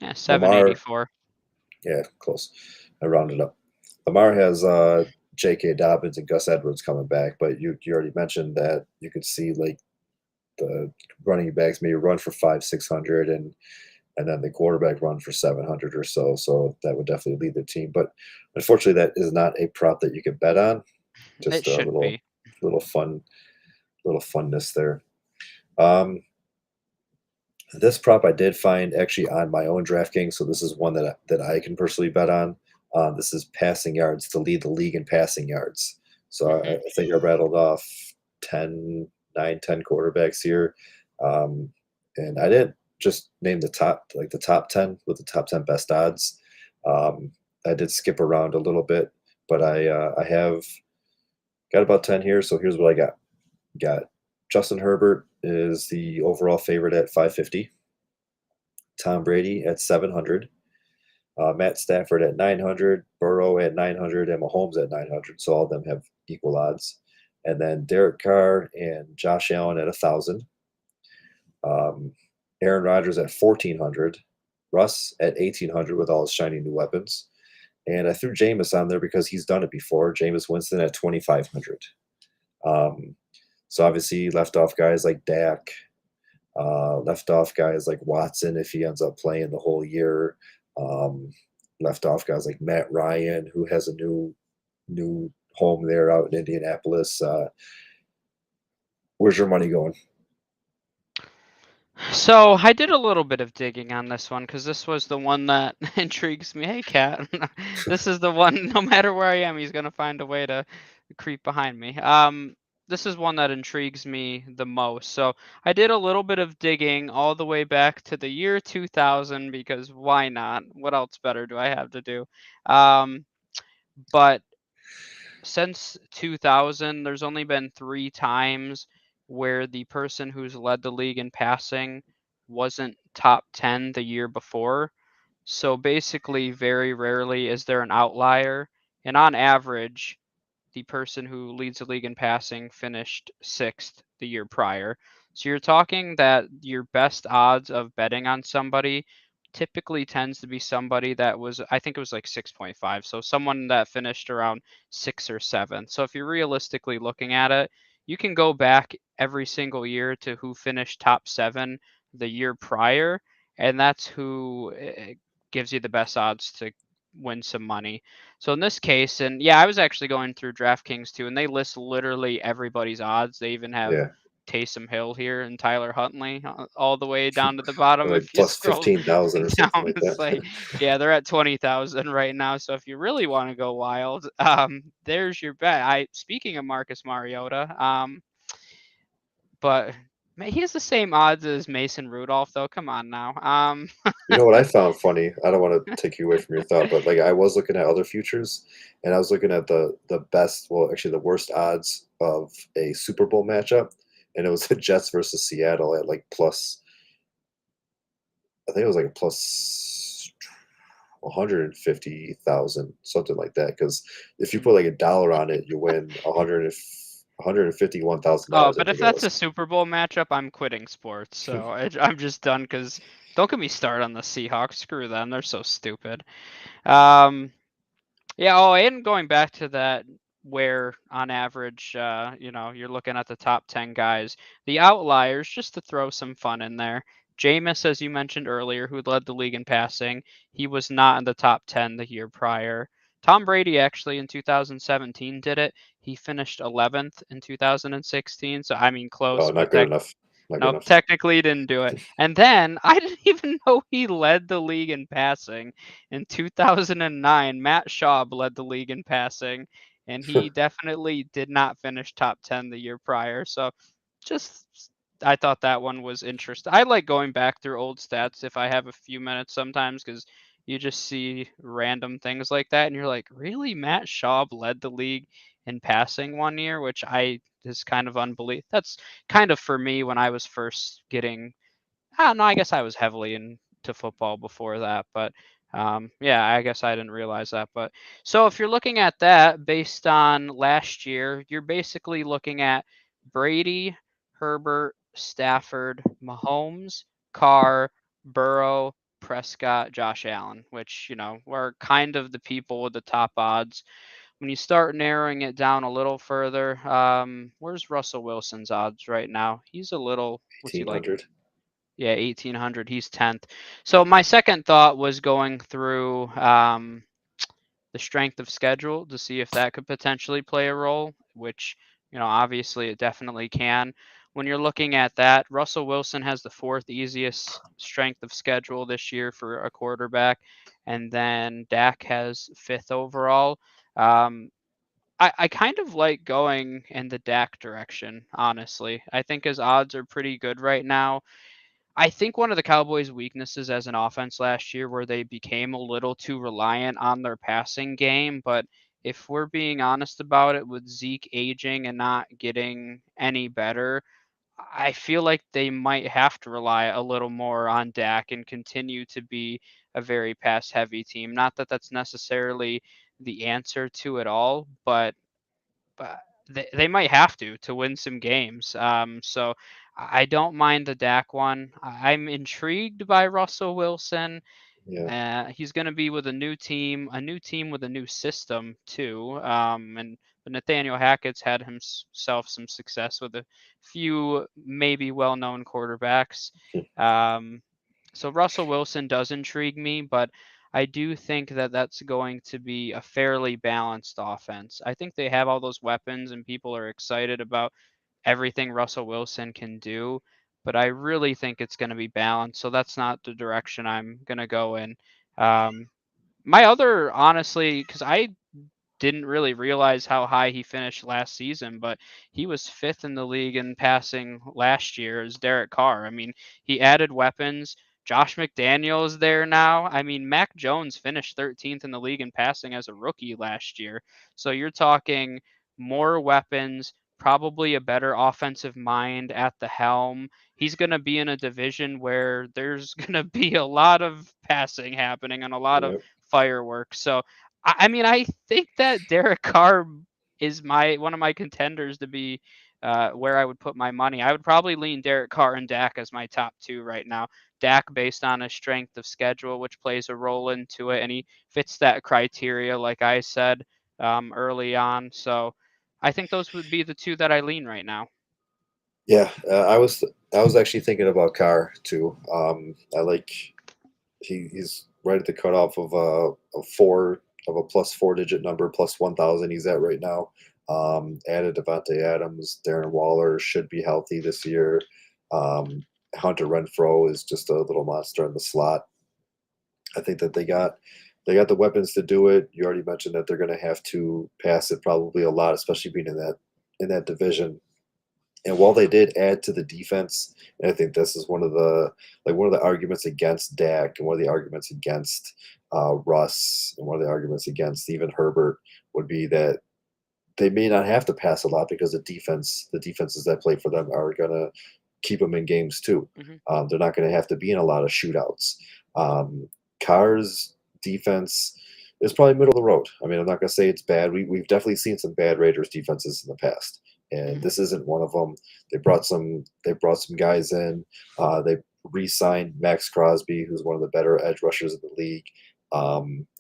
Yeah, Lamar, 784. yeah, close. I rounded up. Lamar has J.K. Dobbins and Gus Edwards coming back, but you already mentioned that you could see like the running backs maybe run for 500-600 and then the quarterback run for 700 or so. So that would definitely lead the team. But unfortunately, that is not a prop that you can bet on. It Just a should little be. little fun little funness there. Um, this prop I did find actually on my own DraftKings, so this is one that I can personally bet on. This is passing yards to lead the league in passing yards. So I Hmm. think I rattled off 10, 9, 10 quarterbacks here, and I didn't just name the top 10 with the top 10 best odds. Um, I did skip around a little bit, but I have got about 10 here. So here's what I got. Got Justin Herbert is the overall favorite at 550. Tom Brady at 700. Matt Stafford at 900. Burrow at 900. And Mahomes at 900. So all of them have equal odds. And then Derek Carr and Josh Allen at 1,000. Um, Aaron Rodgers at 1,400. Russ at 1,800 with all his shiny new weapons. And I threw Jameis on there because he's done it before. Jameis Winston at 2,500. Um, so obviously left off guys like Dak, left off guys like Watson if he ends up playing the whole year. Um, Left off guys like Matt Ryan, who has a new home there out in Indianapolis. Where's your money going? So I did a little bit of digging on this one because this was the one that intrigues me. Hey, cat. This is the one. No matter where I am, he's gonna find a way to creep behind me. This is one that intrigues me the most. So I did a little bit of digging all the way back to the year 2000 because why not? What else better do I have to do? But since 2000, there's only been 3 times where the person who's led the league in passing wasn't top 10 the year before. So basically, very rarely is there an outlier. And on average, the person who leads the league in passing finished sixth the year prior. So you're talking that your best odds of betting on somebody typically tends to be somebody that was, I think it was like 6.5. So someone that finished around 6 or 7. So if you're realistically looking at it, you can go back every single year to who finished top 7 the year prior, and that's who gives you the best odds to win some money. So in this case, and yeah, I was actually going through DraftKings too, and they list literally everybody's odds. They even have Yeah, Taysom Hill here and Tyler Huntley all the way down to the bottom. like If you plus scroll 15,000 or something down, like it's like, that. yeah, they're at 20,000 right now. So if you really want to go wild, there's your bet. Speaking of Marcus Mariota, but he has the same odds as Mason Rudolph, though. Come on now. You know what I found funny? I don't want to take you away from your thought, but like I was looking at other futures, and I was looking at the best, well, actually the worst odds of a Super Bowl matchup, and it was the Jets versus Seattle at like plus. I think it was like a plus 150,000, something like that. Because if you put like $1 on it, you win 151,000 Oh, dollars. I but if think it that's a was. Super Bowl matchup, I'm quitting sports. So I'm just done because don't get me started on the Seahawks. Screw them. They're so stupid. Um, yeah. Oh, and going back to that, where on average, you're looking at the top 10 guys, the outliers, just to throw some fun in there. Jameis, as you mentioned earlier, who led the league in passing, he was not in the top 10 the year prior. Tom Brady actually in 2017 did it. He finished 11th in 2016. So I mean, Oh, close, but not good enough. Not good nope, enough. technically he didn't do it. And then I didn't even know he led the league in passing. In 2009, Matt Schaub led the league in passing. and he definitely did not finish top 10 the year prior. So just I thought that one was interesting. I like going back through old stats if I have a few minutes sometimes because you just see random things like that and you're like, really? Matt Schaub led the league in passing one year, which I is kind of unbelievable. That's kind of for me when I was first getting no, I guess I was heavily into football before that, but yeah, I guess I didn't realize that. But so if you're looking at that based on last year, you're basically looking at Brady, Herbert, Stafford, Mahomes, Carr, Burrow, Prescott, Josh Allen, which, were kind of the people with the top odds. When you start narrowing it down a little further, where's Russell Wilson's odds right now? He's a little, what's he like? 1800. Yeah, 1800. He's 10th. So my second thought was going through the strength of schedule to see if that could potentially play a role, which, obviously it definitely can. When you're looking at that, Russell Wilson has the fourth easiest strength of schedule this year for a quarterback, and then Dak has fifth overall. I kind of like going in the Dak direction, honestly. I think his odds are pretty good right now. I think one of the Cowboys' weaknesses as an offense last year where they became a little too reliant on their passing game, but if we're being honest about it, with Zeke aging and not getting any better, I feel like they might have to rely a little more on Dak and continue to be a very pass heavy team. Not that that's necessarily the answer to it all, but they might have to win some games. So I don't mind the Dak one. I'm intrigued by Russell Wilson. Yeah. He's going to be with a new team with a new system too. And Nathaniel Hackett's had himself some success with a few maybe well-known quarterbacks. Um, so Russell Wilson does intrigue me, but I do think that that's going to be a fairly balanced offense. I think they have all those weapons and people are excited about everything Russell Wilson can do, but I really think it's going to be balanced. So that's not the direction I'm going to go in. Um, my other, honestly, because I didn't really realize how high he finished last season, but he was fifth in the league in passing last year as Derek Carr. I mean, he added weapons. Josh McDaniel is there now. I mean, Mac Jones finished 13th in the league in passing as a rookie last year. So you're talking more weapons, probably a better offensive mind at the helm. He's going to be in a division where there's going to be a lot of passing happening and a lot of Yep. fireworks. So I mean, I think that Derek Carr is one of my contenders to be where I would put my money. I would probably lean Derek Carr and Dak as my top two right now. Dak based on his strength of schedule, which plays a role into it, and he fits that criteria, like I said early on. So I think those would be the two that I lean right now. Yeah. I was actually thinking about Carr too. I like he's right at the cutoff of a plus four digit number, plus 1,000. He's at right now. Added Devontae Adams, Darren Waller should be healthy this year. Hunter Renfro is just a little monster in the slot. I think that they got the weapons to do it. You already mentioned that they're going to have to pass it probably a lot, especially being in that division. And while they did add to the defense, and I think this is one of the arguments against Dak, and one of the arguments against Russ, and one of the arguments against even Herbert would be that they may not have to pass a lot because the defenses that play for them are gonna keep them in games too. Hmm. They're not gonna have to be in a lot of shootouts. Um, Carr's defense is probably middle of the road. I mean, I'm not gonna say it's bad. We've definitely seen some bad Raiders defenses in the past, and Hmm. this isn't one of them. They brought some guys in. They re-signed Max Crosby, who's one of the better edge rushers in the league.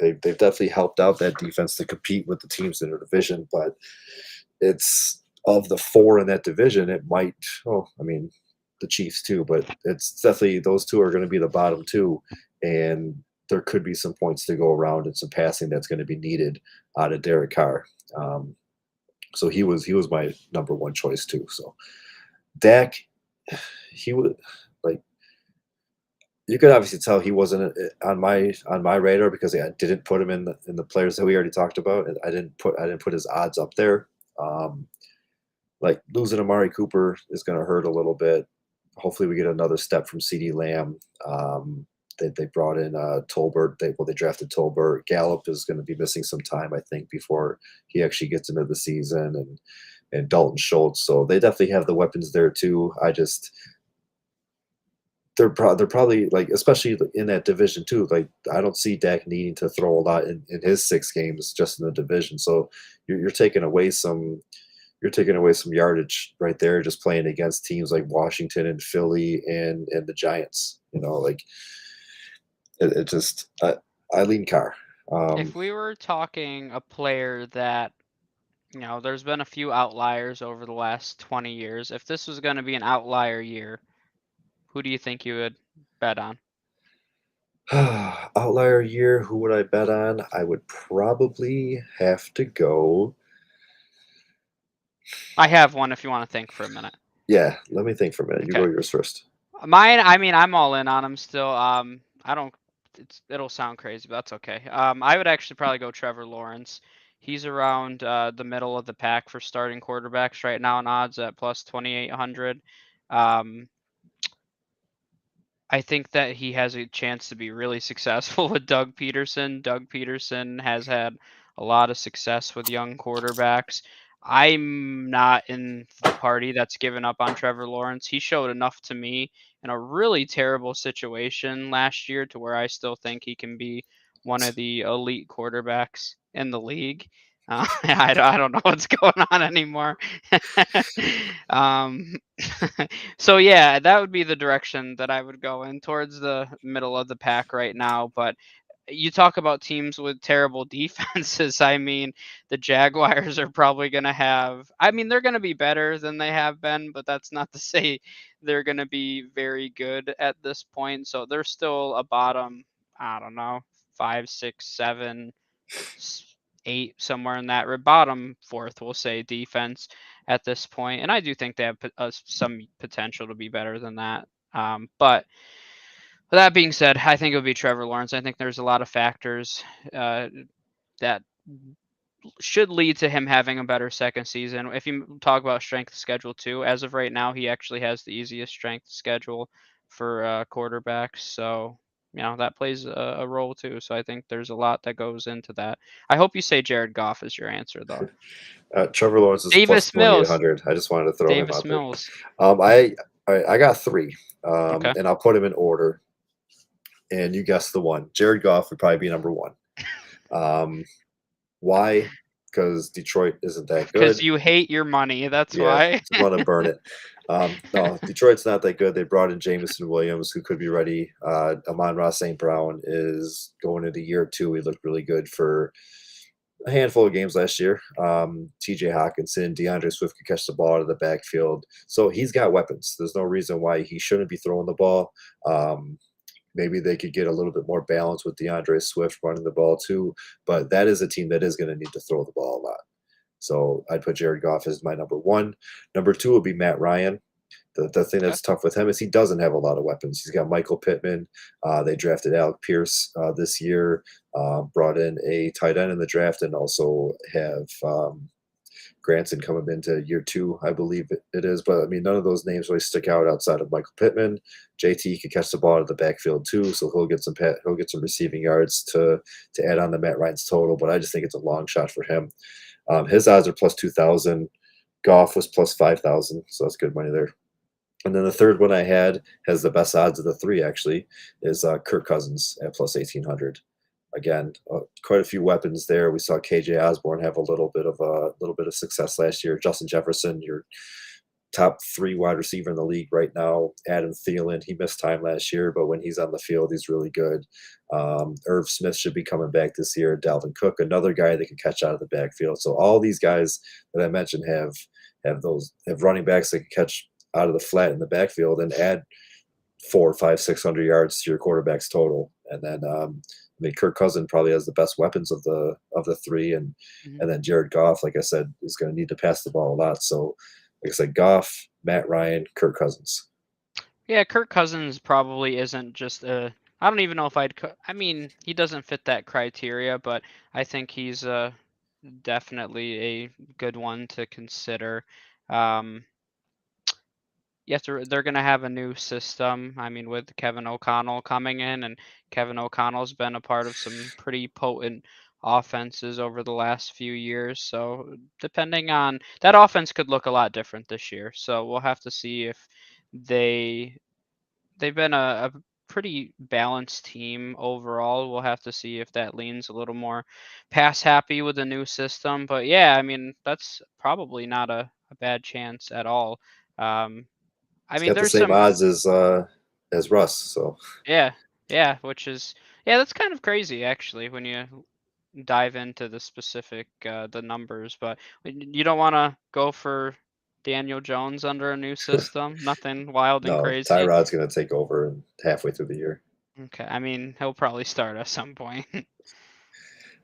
They've definitely helped out that defense to compete with the teams in their division, but it's of the four in that division, it might. Oh, I mean, the Chiefs too, but it's definitely those two are going to be the bottom two, and there could be some points to go around and some passing that's going to be needed out of Derek Carr. Um, so he was my number one choice too. So Dak, he would like you could obviously tell he wasn't on my radar because I didn't put him in the players that we already talked about, and I didn't put his odds up there. Um, like losing Amari Cooper is going to hurt a little bit. Hopefully, we get another step from CeeDee Lamb. They brought in Tolbert. They drafted Tolbert. Gallup is going to be missing some time, I think, before he actually gets into the season, and Dalton Schultz. So they definitely have the weapons there too. I just they're probably like, especially in that division too. Like I don't see Dak needing to throw a lot in his 6 games just in the division. So you're taking away some yardage right there just playing against teams like Washington and Philly and the Giants. Like it just I lean Carr. If we were talking a player that, there's been a few outliers over the last 20 years. If this was going to be an outlier year, who do you think you would bet on? Outlier year, who would I bet on? I would probably have to go. I have one if you want to think for a minute. Yeah, let me think for a minute. You Okay. go yours first. Mine, I mean, I'm all in on him still. I don't. It'll sound crazy, but that's okay. I would actually probably go Trevor Lawrence. He's around the middle of the pack for starting quarterbacks right now in odds at plus 2,800. Um, I think that he has a chance to be really successful with Doug Peterson. Doug Peterson has had a lot of success with young quarterbacks. I'm not in the party that's given up on Trevor Lawrence. He showed enough to me in a really terrible situation last year to where I still think he can be one of the elite quarterbacks in the league. I don't know what's going on anymore. um, so yeah, that would be the direction that I would go in, towards the middle of the pack right now. But you talk about teams with terrible defenses. I mean, the Jaguars are probably going to have, I mean, they're going to be better than they have been, but that's not to say they're going to be very good at this point. So they're still a bottom, I don't know, 5, 6, 7, 8, somewhere in that bottom fourth, we'll say, defense at this point. And I do think they have some potential to be better than that. But with that being said, I think it would be Trevor Lawrence. I think there's a lot of factors that should lead to him having a better second season. If you talk about strength of schedule too, as of right now, he actually has the easiest strength schedule for quarterbacks. So, that plays a role too. So I think there's a lot that goes into that. I hope you say Jared Goff is your answer, though. Trevor Lawrence is plus Davis Mills. 2,800. I just wanted to throw him Davis out there. Mills. I got 3, Okay. and I'll put them in order. And you guessed the one. Jared Goff would probably be number 1. Why? Because Detroit isn't that good. Because you hate your money. That's why. Just want to burn it. No, Detroit's not that good. They brought in Jameson Williams, who could be ready. Amon-Ra St. Brown is going into year 2. He looked really good for a handful of games last year. TJ Hawkinson, DeAndre Swift could catch the ball out of the backfield. So he's got weapons. There's no reason why he shouldn't be throwing the ball. Maybe they could get a little bit more balance with DeAndre Swift running the ball too. But that is a team that is going to need to throw the ball a lot. So I'd put Jared Goff as my number 1. Number 2 would be Matt Ryan. The thing that's tough with him is he doesn't have a lot of weapons. He's got Michael Pittman. They drafted Alec Pierce this year, brought in a tight end in the draft, and also have Granson coming into year 2, I believe it is. But I mean, none of those names really stick out outside of Michael Pittman. JT could catch the ball out of the backfield too, so he'll get some receiving yards to add on to Matt Ryan's total. But I just think it's a long shot for him. His odds are plus 2,000. Goff was plus 5,000, so that's good money there. And then the third one I had has the best odds of the 3, actually, is Kirk Cousins at plus 1,800. Again, quite a few weapons there. We saw KJ Osborne have a little bit of success last year. Justin Jefferson, your top 3 wide receiver in the league right now. Adam Thielen, he missed time last year, but when he's on the field, he's really good. Irv Smith should be coming back this year. Dalvin Cook, another guy that can catch out of the backfield. So all these guys that I mentioned have running backs that can catch out of the flat in the backfield and add 400, 500, 600 yards to your quarterback's total. And then I mean, Kirk Cousins probably has the best weapons of the 3, and then Jared Goff, like I said, is going to need to pass the ball a lot. So, like I said, Goff, Matt Ryan, Kirk Cousins. Yeah, Kirk Cousins probably isn't just a. I don't even know if I mean, he doesn't fit that criteria, but I think he's definitely a good one to consider. Um, you have to. They're gonna have a new system. I mean, with Kevin O'Connell coming in, and Kevin O'Connell's been a part of some pretty potent offenses over the last few years. So depending on that offense could look a lot different this year. So we'll have to see if they they've been a pretty balanced team overall. We'll have to see if that leans a little more pass happy with the new system. But yeah, I mean that's probably not a bad chance at all. Um, I He's mean, got the there's same some, odds as Russ. So yeah, yeah, which is, yeah, that's kind of crazy actually when you dive into the specific the numbers. But you don't want to go for Daniel Jones under a new system. Nothing wild and no, crazy. Tyrod's going to take over halfway through the year. Okay, I mean he'll probably start at some point.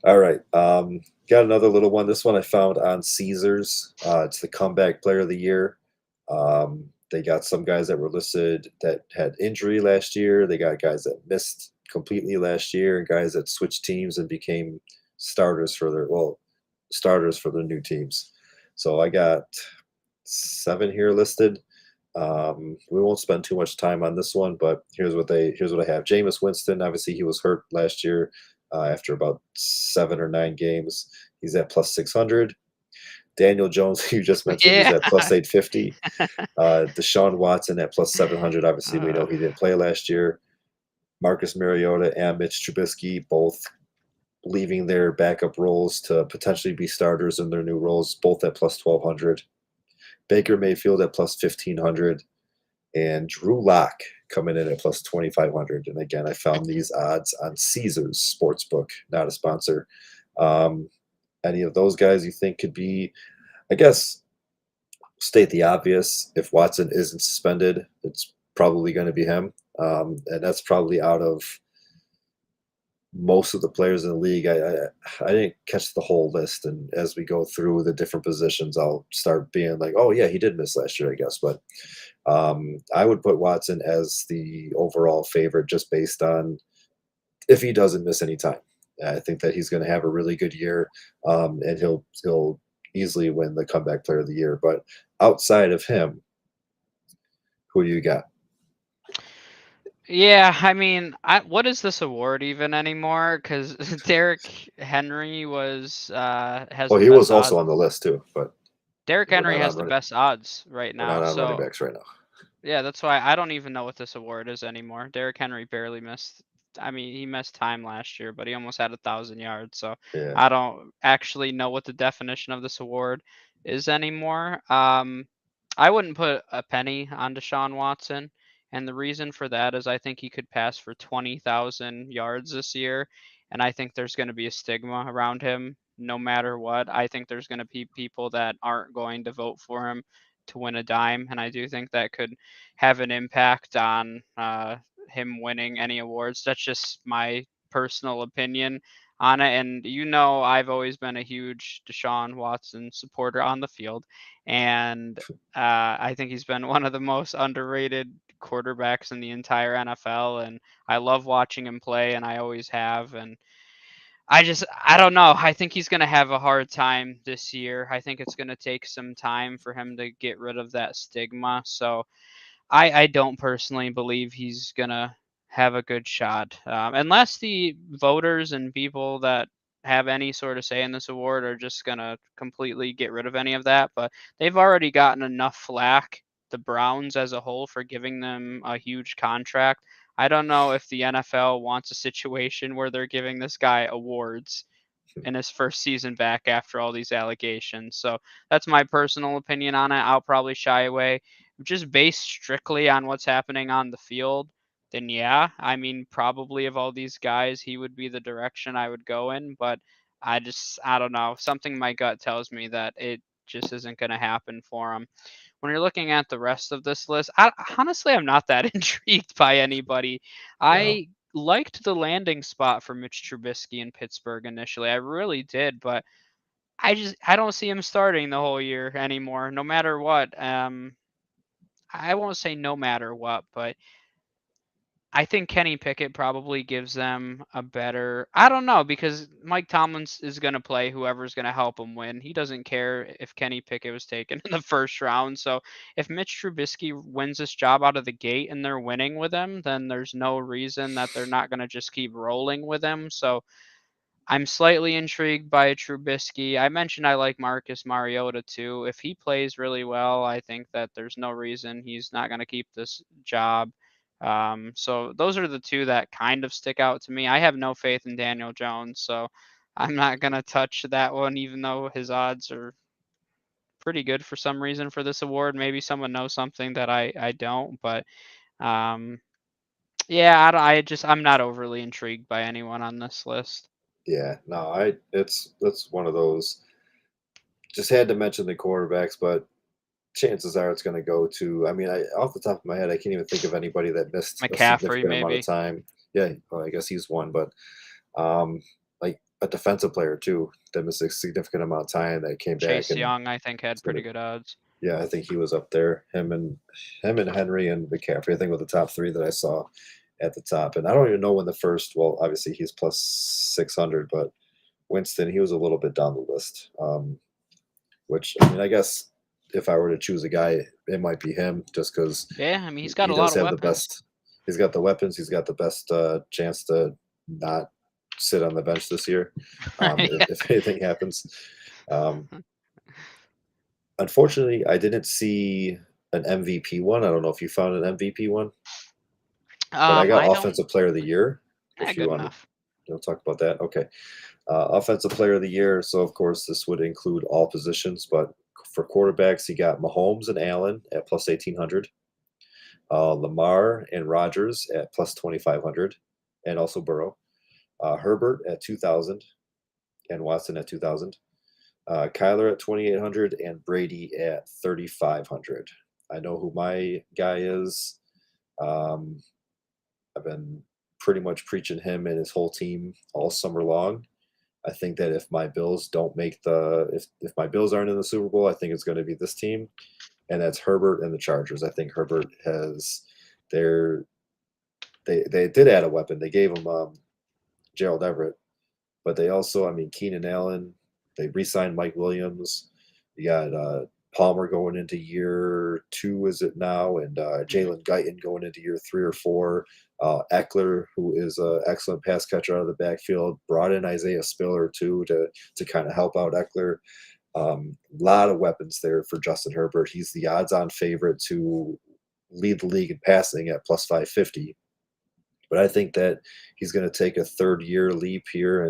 All right. Got another little one. This one I found on Caesars. It's the comeback player of the year. They got some guys that were listed that had injury last year. They got guys that missed completely last year, and guys that switched teams and became starters for their new teams. So I got 7 here listed. We won't spend too much time on this one, but here's what I have. Jameis Winston, obviously he was hurt last year after about 7 or 9 games. He's at plus 600. Daniel Jones, who you just mentioned, is Yeah. at plus 850. Deshaun Watson at plus 700. Obviously, we know Uh, he didn't play last year. Marcus Mariota and Mitch Trubisky both leaving their backup roles to potentially be starters in their new roles, both at plus 1200. Baker Mayfield at plus 1500. And Drew Lock coming in at plus 2,500. And again, I found these odds on Caesars Sportsbook, not a sponsor. Um, any of those guys you think could be, I guess, state the obvious. If Watson isn't suspended, it's probably going to be him. And that's probably out of most of the players in the league. I didn't catch the whole list, and as we go through the different positions, I'll start being like, oh yeah, he did miss last year, I guess. But I would put Watson as the overall favorite just based on if he doesn't miss any time. I think that he's going to have a really good year, and he'll easily win the comeback player of the year. But outside of him, who do you got? yeah, I mean, what is this award even anymore? Because Derrick Henry has Oh, the he was best also odds. on the list too, but Derrick we're Henry not on has the running. best odds right We're now. not on running So backs right now. yeah, that's why I don't even know what this award is anymore. Derrick Henry barely missed. I mean, he missed time last year, but he almost had 1,000 yards. So Yeah. I don't actually know what the definition of this award is anymore. I wouldn't put a penny on Deshaun Watson, and the reason for that is I think he could pass for 20,000 yards this year, and I think there's going to be a stigma around him no matter what. I think there's going to be people that aren't going to vote for him to win a dime, and I do think that could have an impact on him winning any awards. That's just my personal opinion on it. And I've always been a huge Deshaun Watson supporter on the field, and I think he's been one of the most underrated quarterbacks in the entire NFL. And I love watching him play, and I always have. And I don't know. I think he's going to have a hard time this year. I think it's going to take some time for him to get rid of that stigma. So I don't personally believe he's going to have a good shot. Unless the voters and people that have any sort of say in this award are just going to completely get rid of any of that. But they've already gotten enough flack, the Browns as a whole, for giving them a huge contract. I don't know if the NFL wants a situation where they're giving this guy awards in his first season back after all these allegations. So that's my personal opinion on it. I'll probably shy away. Just based strictly on what's happening on the field, then yeah, I mean, probably of all these guys, he would be the direction I would go in. But I don't know. Something in my gut tells me that it just isn't going to happen for him. When you're looking at the rest of this list, honestly, I'm not that intrigued by anybody. No. I liked the landing spot for Mitch Trubisky in Pittsburgh initially. I really did, but I don't see him starting the whole year anymore, no matter what. I won't say no matter what, but I think Kenny Pickett probably gives them a better. I don't know because Mike Tomlin is going to play whoever's going to help him win. He doesn't care if Kenny Pickett was taken in the first round. So if Mitch Trubisky wins this job out of the gate and they're winning with him, then there's no reason that they're not going to just keep rolling with him. So I'm slightly intrigued by Trubisky. I mentioned I like Marcus Mariota too. If he plays really well, I think that there's no reason he's not going to keep this job. So those are the two that kind of stick out to me. I have no faith in Daniel Jones, so I'm not going to touch that one, even though his odds are pretty good for some reason for this award. Maybe someone knows something that I don't, but um, yeah, I'm not overly intrigued by anyone on this list. Yeah, no, it's one of those. Just had to mention the quarterbacks, but chances are it's going to go to. I mean, off the top of my head, I can't even think of anybody that missed a McCaffrey, significant amount of maybe. time. Yeah, well, I guess he's one, but um, like a defensive player too that missed a significant amount of time that came back Chase and Young, I think, had it's gonna. pretty good odds. Yeah, I think he was up there. Him and Henry and McCaffrey. I think were the top three that I saw at the top. And I don't even know when the first. Well, obviously he's plus 600, but Winston he was a little bit down the list. Which I mean, I guess if I were to choose a guy, it might be him, just because Yeah, I mean, he's got he a does lot of have the weapons. best. He's got the weapons. He's got the best chance to not sit on the bench this year, Yeah. if anything happens. Um, Unfortunately, I didn't see an MVP one. I don't know if you found an MVP one, but I got I don't. Offensive Player of the Year. If you Good want to, enough. talk about that. Okay, Offensive Player of the Year. So of course this would include all positions, but for quarterbacks, you got Mahomes and Allen at plus 1,800, Lamar and Rodgers at plus 2,500, and also Burrow. Herbert at 2,000 and Watson at 2,000. Kyler at 2,800 and Brady at 3,500. I know who my guy is. Um, I've been pretty much preaching him and his whole team all summer long. I think that if my Bills don't make if my Bills aren't in the Super Bowl, I think it's going to be this team, and that's Herbert and the Chargers. I think Herbert has their they did add a weapon. They gave him Gerald Everett, but they also, I mean, Keenan Allen. They re-signed Mike Williams. You got Palmer going into year 2, is it now? And Hmm. Jalen Guyton going into year 3 or 4. Eckler, who is an excellent pass catcher out of the backfield, brought in Isaiah Spiller too to kind of help out Eckler. A lot of weapons there for Justin Herbert. He's the odds-on favorite to lead the league in passing at plus 550. But I think that he's going to take a third year leap here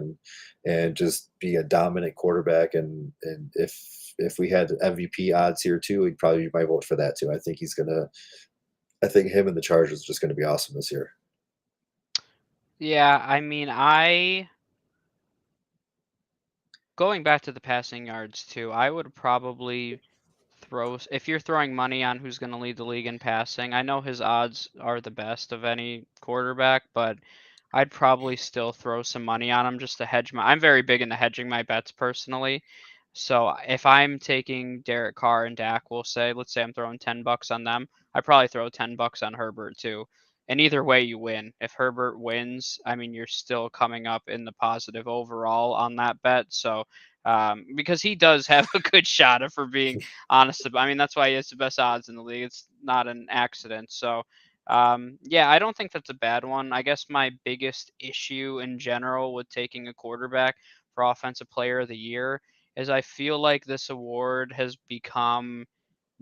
and just be a dominant quarterback. And if we had MVP odds here too, he'd probably be my vote for that too. I think he's gonna. I think him and the Chargers are just going to be awesome this year. Yeah, I mean, I going back to the passing yards too. I would probably if you're throwing money on who's going to lead the league in passing. I know his odds are the best of any quarterback, but I'd probably still throw some money on him just to hedge my. I'm very big into hedging my bets personally. So if I'm taking Derek Carr and Dak, let's say I'm throwing $10 on them, I probably throw $10 on Herbert too. And either way, you win. If Herbert wins, I mean, you're still coming up in the positive overall on that bet. So because he does have a good shot, if we're being honest. I mean, that's why he has the best odds in the league. It's not an accident. So yeah, I don't think that's a bad one. I guess my biggest issue in general with taking a quarterback for Offensive Player of the Year is I feel like this award has become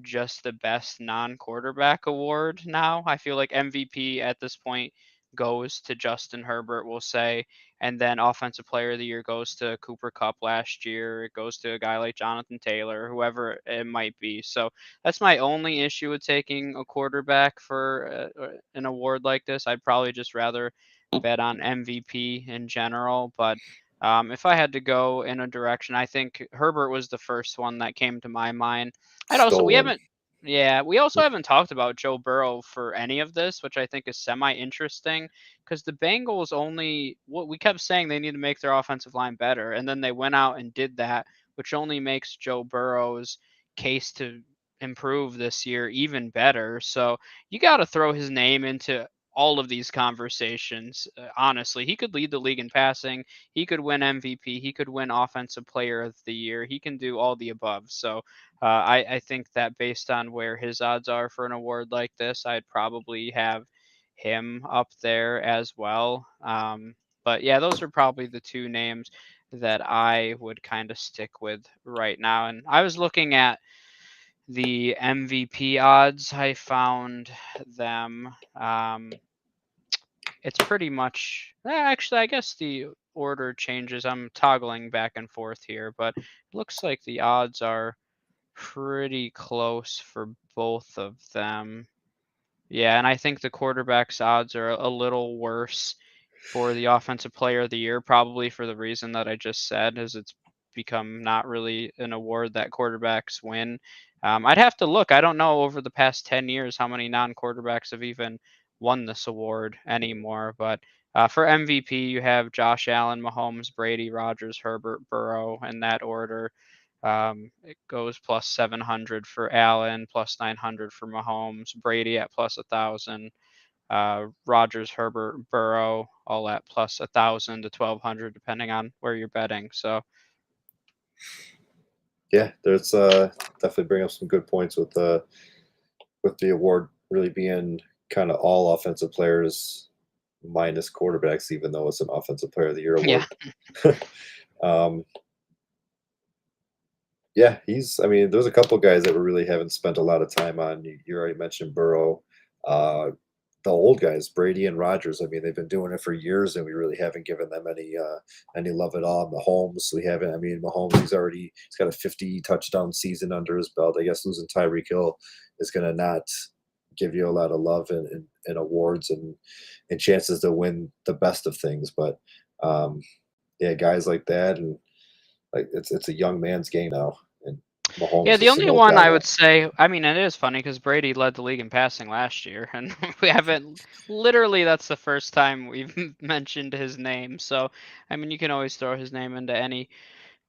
just the best non-quarterback award now. I feel like MVP at this point goes to Justin Herbert, we'll say, and then Offensive Player of the Year goes to Cooper Cup last year. It goes to a guy like Jonathan Taylor, whoever it might be. So that's my only issue with taking a quarterback for an award like this. I'd probably just rather bet on MVP in general, but if I had to go in a direction, I think Herbert was the first one that came to my mind. I'd also we Stolen. haven't yeah, we also haven't talked about Joe Burrow for any of this, which I think is semi interesting because the Bengals only what we kept saying they need to make their offensive line better, and then they went out and did that, which only makes Joe Burrow's case to improve this year even better. So you got to throw his name into all of these conversations. Honestly, he could lead the league in passing. He could win MVP. He could win Offensive Player of the Year. He can do all the above. So I think that based on where his odds are for an award like this, I'd probably have him up there as well. But yeah, those are probably the two names that I would kind of stick with right now. And I was looking at the MVP odds. I found them. It's pretty much actually, I guess the order changes. I'm toggling back and forth here, but it looks like the odds are pretty close for both of them. Yeah, and I think the quarterback's odds are a little worse for the Offensive Player of the Year, probably for the reason that I just said, is it's become not really an award that quarterbacks win. I'd have to look. I don't know over the past 10 years how many non-quarterbacks have even won this award anymore. But for MVP, you have Josh Allen, Mahomes, Brady, Rodgers, Herbert, Burrow in that order. It goes plus 700 for Allen, plus 900 for Mahomes, Brady at plus 1,000, Rodgers, Herbert, Burrow, all at plus 1,000 to 1,200, depending on where you're betting. So, Yeah, there's definitely bring up some good points with the award really being kind of all offensive players minus quarterbacks, even though it's an Offensive Player of the Year yeah, award. um, yeah, he's. I mean, there's a couple guys that we really haven't spent a lot of time on. You already mentioned Burrow. Uh, the old guys, Brady and Rodgers. I mean, they've been doing it for years, and we really haven't given them any love at all. Mahomes, we haven't. I mean, Mahomes, he's got a 50 touchdown season under his belt. I guess losing Tyreek Hill is going to not give you a lot of love and awards and chances to win the best of things. But yeah, guys like that, and like it's a young man's game now, and yeah. Mahomes The is an only old one guy I now. would say, I mean, it is funny because Brady led the league in passing last year, and we haven't. Literally, that's the first time we've mentioned his name. So, I mean, you can always throw his name into any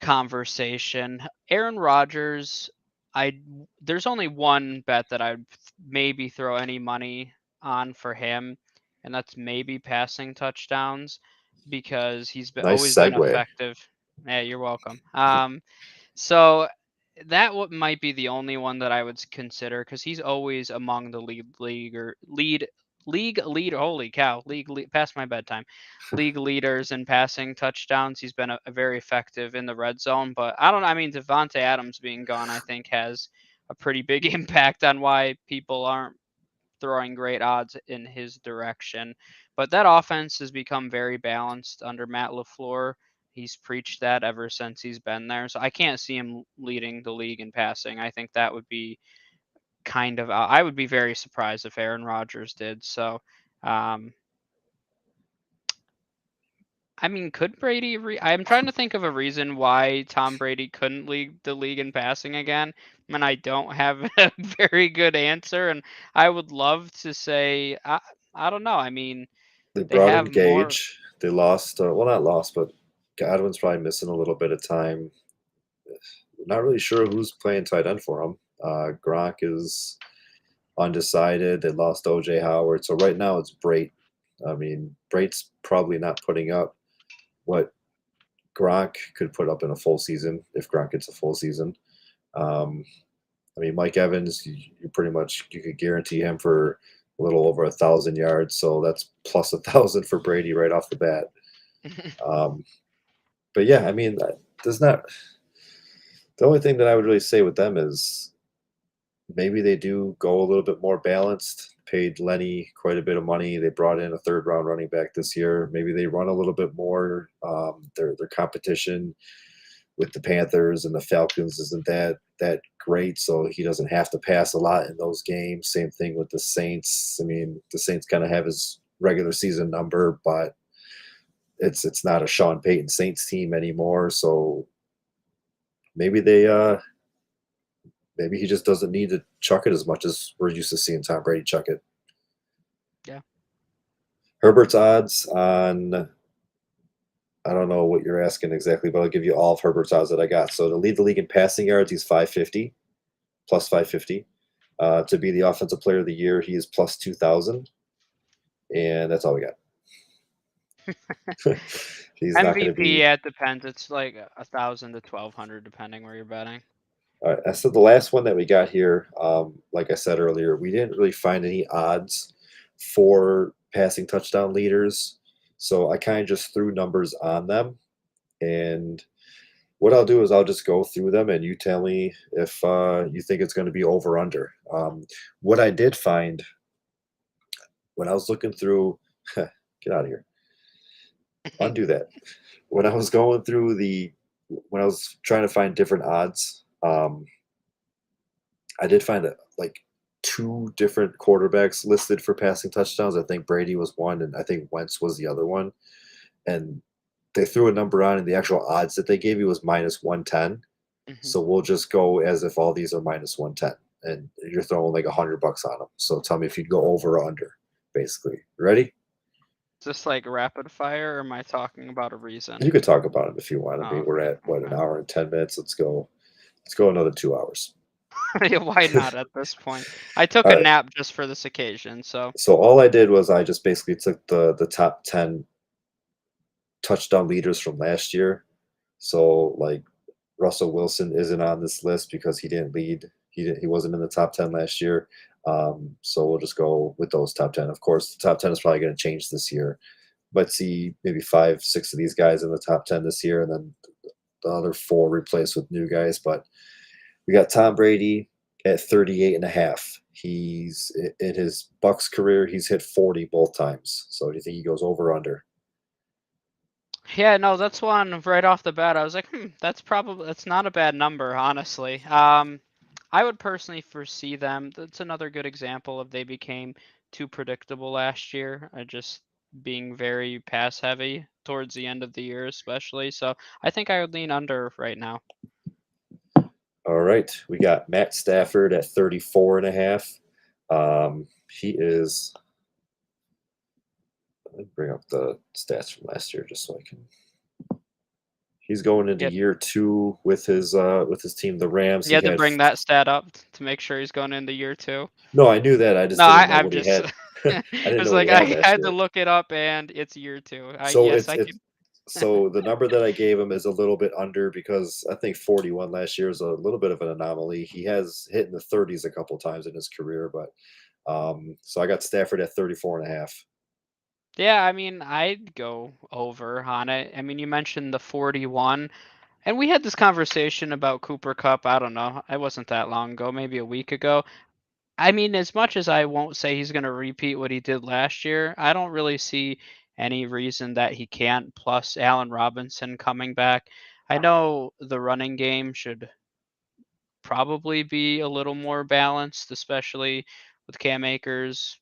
conversation. Aaron Rodgers, I there's only one bet that I'd maybe throw any money on for him, and that's maybe passing touchdowns because Nice always been segue. effective. Yeah, you're welcome. So that might be the only one that I would consider because he's always among the league leader. Holy cow, past my bedtime. League leaders in passing touchdowns. He's been a very effective in the red zone, but I don't know. I mean, Devontae Adams being gone, I think, has a pretty big impact on why people aren't throwing great odds in his direction. But that offense has become very balanced under Matt LaFleur. He's preached that ever since he's been there. So I can't see him leading the league in passing. I think that would be kind of, I would be very surprised if Aaron Rodgers did. So, um, I mean, could Brady? I'm trying to think of a reason why Tom Brady couldn't lead the league in passing again, and I don't have a very good answer. And I would love to say, I don't know. I mean, They they brought in have more. Gage. They lost, well, not lost, but Godwin's probably missing a little bit of time. Not really sure who's playing tight end for him. Gronk is undecided. They lost OJ Howard. So right now it's Brait. I mean, Brait's probably not putting up what Gronk could put up in a full season if Gronk gets a full season. Um, I mean, Mike Evans, you pretty much you could guarantee him for a little over 1,000 yards. So that's plus 1,000 for Brady right off the bat. Um, but yeah, I mean, there's not. The only thing that I would really say with them is maybe they do go a little bit more balanced. Paid Lenny quite a bit of money. They brought in a third round running back this year. Maybe they run a little bit more. Their competition with the Panthers and the Falcons isn't that great, so he doesn't have to pass a lot in those games. Same thing with the Saints. I mean, the Saints kind of have his regular season number, but it's not a Sean Payton Saints team anymore. So maybe maybe he just doesn't need to chuck it as much as we're used to seeing Tom Brady chuck it. Yeah. Herbert's odds on, I don't know what you're asking exactly, but I'll give you all of Herbert's odds that I got. So to lead the league in passing yards, he's 550, plus 550. To be the offensive player of the year, he is plus 2,000, and that's all we got. He's not going to MVP, be. yeah, it depends. It's like 1,000 to 1,200 depending where you're betting. I said the last one that we got here, like I said earlier, we didn't really find any odds for passing touchdown leaders. So I kind of just threw numbers on them. And what I'll do is I'll just go through them and you tell me if you think it's going to be over under. What I did find when I was looking through, get out of here, undo that. When I was going through when I was trying to find different odds, I did find like two different quarterbacks listed for passing touchdowns. I think Brady was one, and I think Wentz was the other one. And they threw a number on, and the actual odds that they gave you was minus 110. Hmm. So we'll just go as if all these are minus 110, and you're throwing like $100 on them. So tell me if you'd go over or under, basically. Ready? Is this like rapid fire, or am I talking about a reason? You could talk about them if you want. I Oh, mean, we're at what, an okay. hour and 10 minutes. Let's go. Let's go another 2 hours. Yeah, why not at this point? I took All a right. nap just for this occasion, so So all I did was I just basically took the top 10 touchdown leaders from last year. So like Russell Wilson isn't on this list because he didn't lead. He wasn't in the top 10 last year. So we'll just go with those top 10. Of course, the top 10 is probably going to change this year. But see maybe 5, 6 of these guys in the top 10 this year, and then the other 4 replaced with new guys. But we got Tom Brady at 38 and a half. He's in his Bucks career, he's hit 40 both times. So do you think he goes over or under? yeah, no, that's one right off the bat. I was like, that's not a bad number, honestly. I would personally foresee them. That's another good example of they became too predictable last year, just being very pass heavy towards the end of the year, especially. So I think I would lean under right now. All right. We got Matt Stafford at 34 and a half. He is, let me bring up the stats from last year just so I can. He's going into Yeah, year 2 with his team, the Rams. you He had to had bring that stat up to make sure he's going into year two. no, I knew that. I No, just didn't know I'm what he just. had. I It didn't was know what like he I had last had to year. look it up, and it's year two. So Yes, it's I it's can. so the number that I gave him is a little bit under because I think 41 last year is a little bit of an anomaly. He has hit in the 30s a couple times in his career, but so I got Stafford at 34 and a half. Yeah, I mean, I'd go over on it. I mean, you mentioned the 41, and we had this conversation about Cooper Cup. I don't know. It wasn't that long ago, maybe a week ago. I mean, as much as I won't say he's going to repeat what he did last year, I don't really see any reason that he can't. Plus, Allen Robinson coming back. I know the running game should probably be a little more balanced, especially with Cam Akers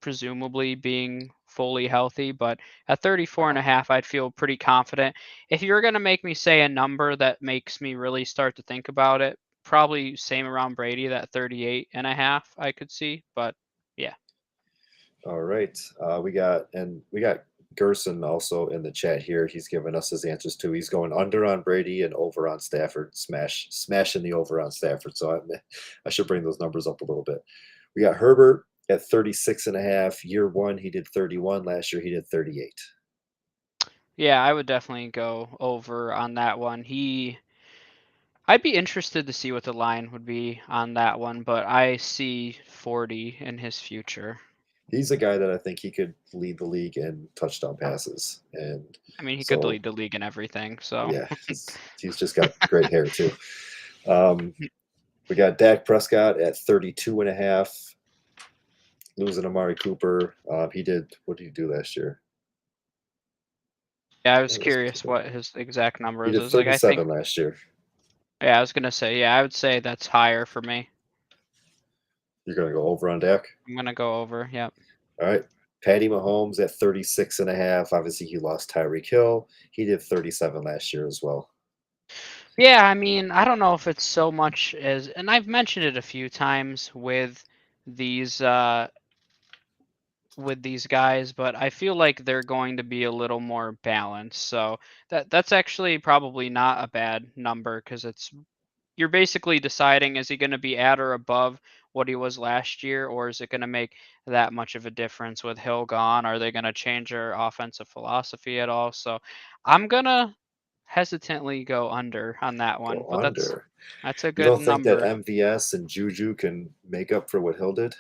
presumably being fully healthy, but at 34 and a half, I'd feel pretty confident. If you're going to make me say a number that makes me really start to think about it, probably same around Brady, that 38 and a half I could see, but yeah. All right. We got Gerson also in the chat here. He's given us his answers too. He's going under on Brady and over on Stafford. Smashing the over on Stafford. So I should bring those numbers up a little bit. We got Herbert at 36 and a half. Year 1, he did 31. Last year, he did 38. Yeah, I would definitely go over on that one. I'd be interested to see what the line would be on that one, but I see 40 in his future. He's a guy that I think he could lead the league in touchdown passes. And I mean, he could so, lead the league in everything, so. yeah, he's just got great hair too. Um, we got Dak Prescott at 32 and a half. Losing Amari Cooper. What did he do last year? Yeah, I That was was curious what his exact number He is. did I was like, I think, 37 last year. yeah, I was gonna say, yeah, I would say that's higher for me. You're going to go over on Dak? I'm gonna go over. Yep. All right. Patty Mahomes at 36 and a half. Obviously, he lost Tyreek Hill. He did 37 last year as well. Yeah, I mean, I don't know if it's so much as, and I've mentioned it a few times these uh with these guys, but I feel like they're going to be a little more balanced. So that's actually probably not a bad number because you're basically deciding is he going to be at or above what he was last year, or is it going to make that much of a difference with Hill gone? Are they going to change their offensive philosophy at all? So I'm going to hesitantly go under on that one, Go but under. that's a You good don't think that number. MVS and Juju can make up for what Hill did?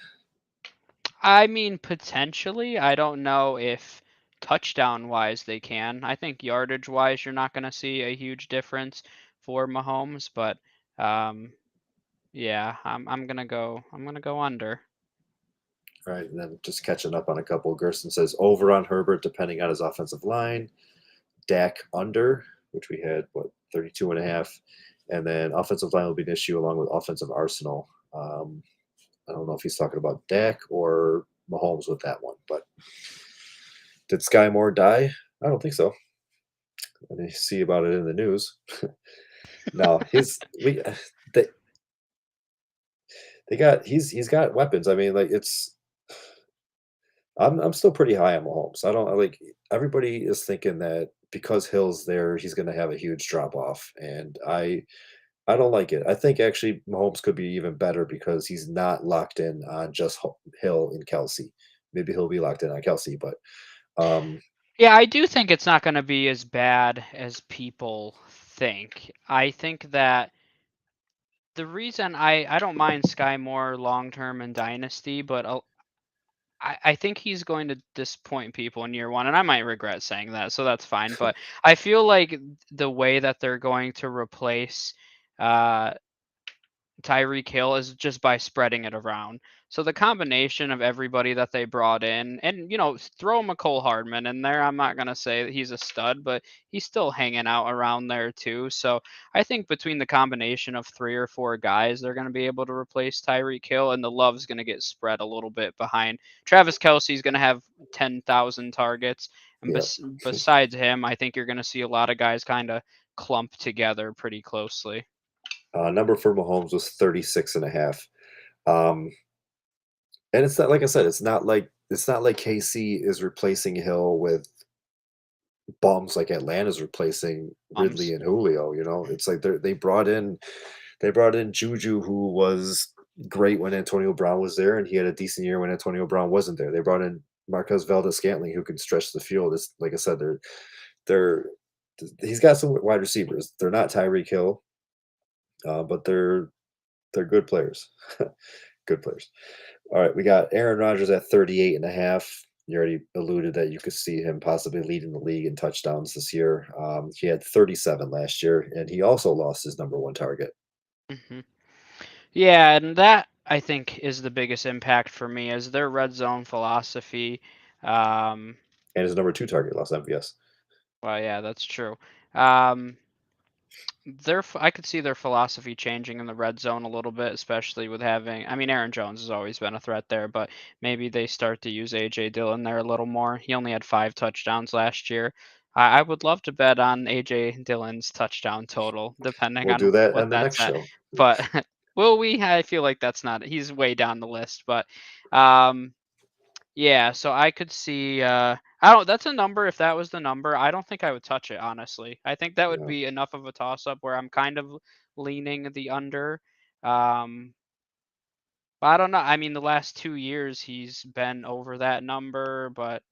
I mean, potentially. I don't know if touchdown wise they can. I think yardage wise, you're not going to see a huge difference for Mahomes, but um, yeah, I'm gonna go under. All right, and then just catching up on a couple. Gerson says over on Herbert, depending on his offensive line. Dak under, which we had, 32 and a half. And then offensive line will be an issue along with offensive arsenal. I don't know if he's talking about Dak or Mahomes with that one, but did Sky Moore die? I don't think so. I didn't see about it in the news. No, they, they got he's got weapons. I mean, like I'm still pretty high on Mahomes. I don't like everybody is thinking that because Hill's there, he's going to have a huge drop off, and I don't like it. I think actually Mahomes could be even better because he's not locked in on just Hill and Kelsey. Maybe he'll be locked in on Kelsey, but um, Yeah, I do think it's not going to be as bad as people think. I think that the reason I don't mind Sky Moore long term in Dynasty, but I think he's going to disappoint people in year one, and I might regret saying that, so that's fine. But I feel like the way that they're going to replace uh, Tyreek Hill is just by spreading it around. So the combination of everybody that they brought in, and throw McCole Hardman in there. I'm not gonna say that he's a stud, but he's still hanging out around there too. So I think between the combination of 3 or 4 guys, they're gonna be able to replace Tyreek Hill, and the love's gonna get spread a little bit behind. Travis Kelsey's gonna have 10,000 targets, and yeah. besides him, I think you're gonna see a lot of guys kind of clump together pretty closely. Number for Mahomes was 36 and a half. Um, and it's not like I said, it's not like KC is replacing Hill with bums like Atlanta's replacing Ridley Ums. and Julio. It's like they brought in Juju, who was great when Antonio Brown was there, and he had a decent year when Antonio Brown wasn't there. They brought in Marquez Valdez-Scantling, who can stretch the field. It's like I said, they're he's got some wide receivers. They're not Tyreek Hill, but they're good players. Good players. All right, we got Aaron Rodgers at 38 and a half. You already alluded that you could see him possibly leading the league in touchdowns this year. He had 37 last year, and he also lost his number one target Hmm. Yeah, and that I think is the biggest impact for me is their red zone philosophy. Um, and his number two target lost MVS. well, yeah, that's true. Um, I could see their philosophy changing in the red zone a little bit, especially with having. I mean, Aaron Jones has always been a threat there, but maybe they start to use AJ Dillon there a little more. He only had 5 touchdowns last year. I would love to bet on AJ Dillon's touchdown total, depending We'll do on that what on the that's next at. show. But will we? I feel like that's not. He's way down the list, but um, yeah, so I could see I don't that's a number. If that was the number, I don't think I would touch it, honestly. I think that would Yeah. be enough of a toss up where I'm kind of leaning the under. Um but I don't know. I mean, the last 2 years he's been over that number, but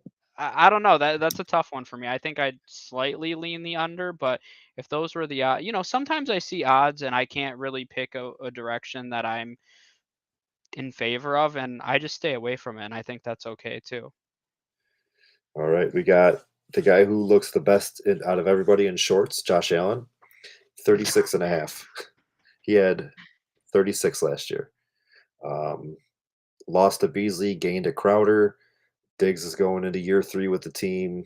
I don't know. That's a tough one for me. I think I'd slightly lean the under, but if those were the sometimes I see odds and I can't really pick a direction that I'm in favor of, and I just stay away from it, and I think that's okay too. All right, we got the guy who looks the best out of everybody in shorts, Josh Allen, 36 and a half. He had 36 last year. Um, Lost to Beasley, gained to Crowder. Diggs is going into year three with the team.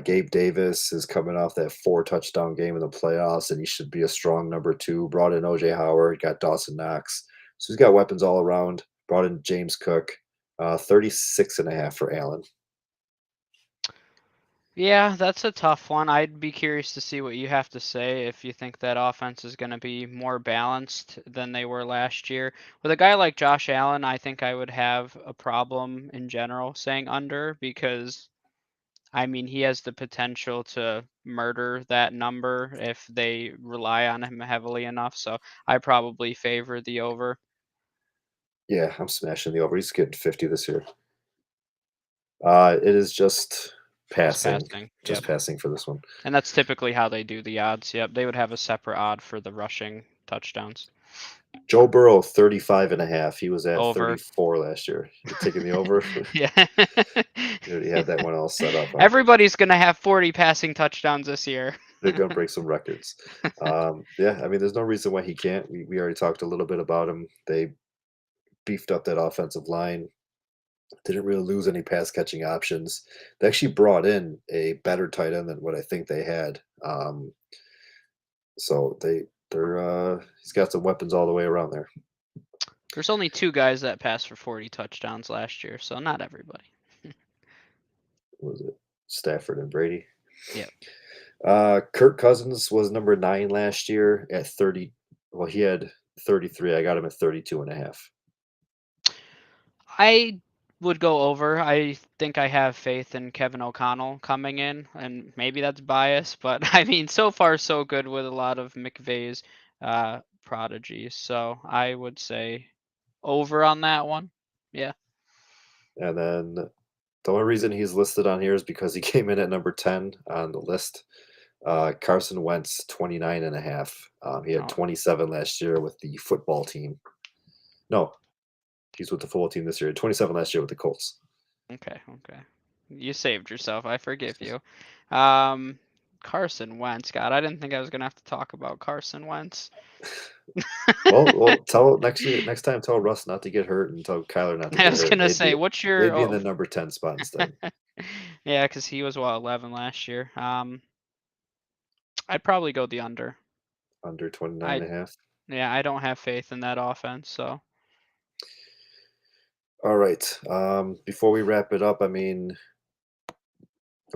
Gabe Davis is coming off that 4 touchdown game in the playoffs, and he should be a strong number two. Brought in OJ Howard, got Dawson Knox. So he's got weapons all around. Brought in James Cook, 36 and a half for Allen. Yeah, that's a tough one. I'd be curious to see what you have to say if you think that offense is going to be more balanced than they were last year. With a guy like Josh Allen, I think I would have a problem in general saying under because, I mean, he has the potential to murder that number if they rely on him heavily enough. So I probably favor the over. Yeah, I'm smashing the over. He's getting 50 this year. It is just Just passing, passing. just Yep. passing for this one. And that's typically how they do the odds. Yep. They would have a separate odd for the rushing touchdowns. Joe Burrow, 35 and a half. He was at Over. 34 last year. You're taking the over? Yeah. You already have that one all set up, huh? Everybody's going to have 40 passing touchdowns this year. They're gonna break some records. Yeah, I mean, there's no reason why he can't. We already talked a little bit about him. They beefed up that offensive line. Didn't really lose any pass catching options. They actually brought in a better tight end than what I think they had. So he's got some weapons all the way around there. There's only 2 guys that passed for 40 touchdowns last year, so not everybody. What was it Stafford and Brady? Yep. Kirk Cousins was number 9 last year at 30. Well, he had 33. I got him at 32 and a half. I would go over. I think I have faith in Kevin O'Connell coming in, and maybe that's bias, but I mean, so far so good with a lot of McVay's prodigies. So I would say over on that one. Yeah. And then the only reason he's listed on here is because he came in at number 10 on the list. Carson Wentz, 29 and a half. He had Oh, 27 last year with the football team. No, he's with the football team this year. 27 last year with the Colts. okay, okay. You saved yourself. I forgive you. Um, Carson Wentz. God, I didn't think I was gonna have to talk about Carson Wentz. Well, tell next time, tell Russ not to get hurt and tell Kyler not to I get was hurt. gonna say, what's your They'd be in the number 10 spot instead, yeah, because he was 11 last year. I'd probably go the under. under 29 I and a half. Yeah, I don't have faith in that offense. So All right. Before we wrap it up, I mean,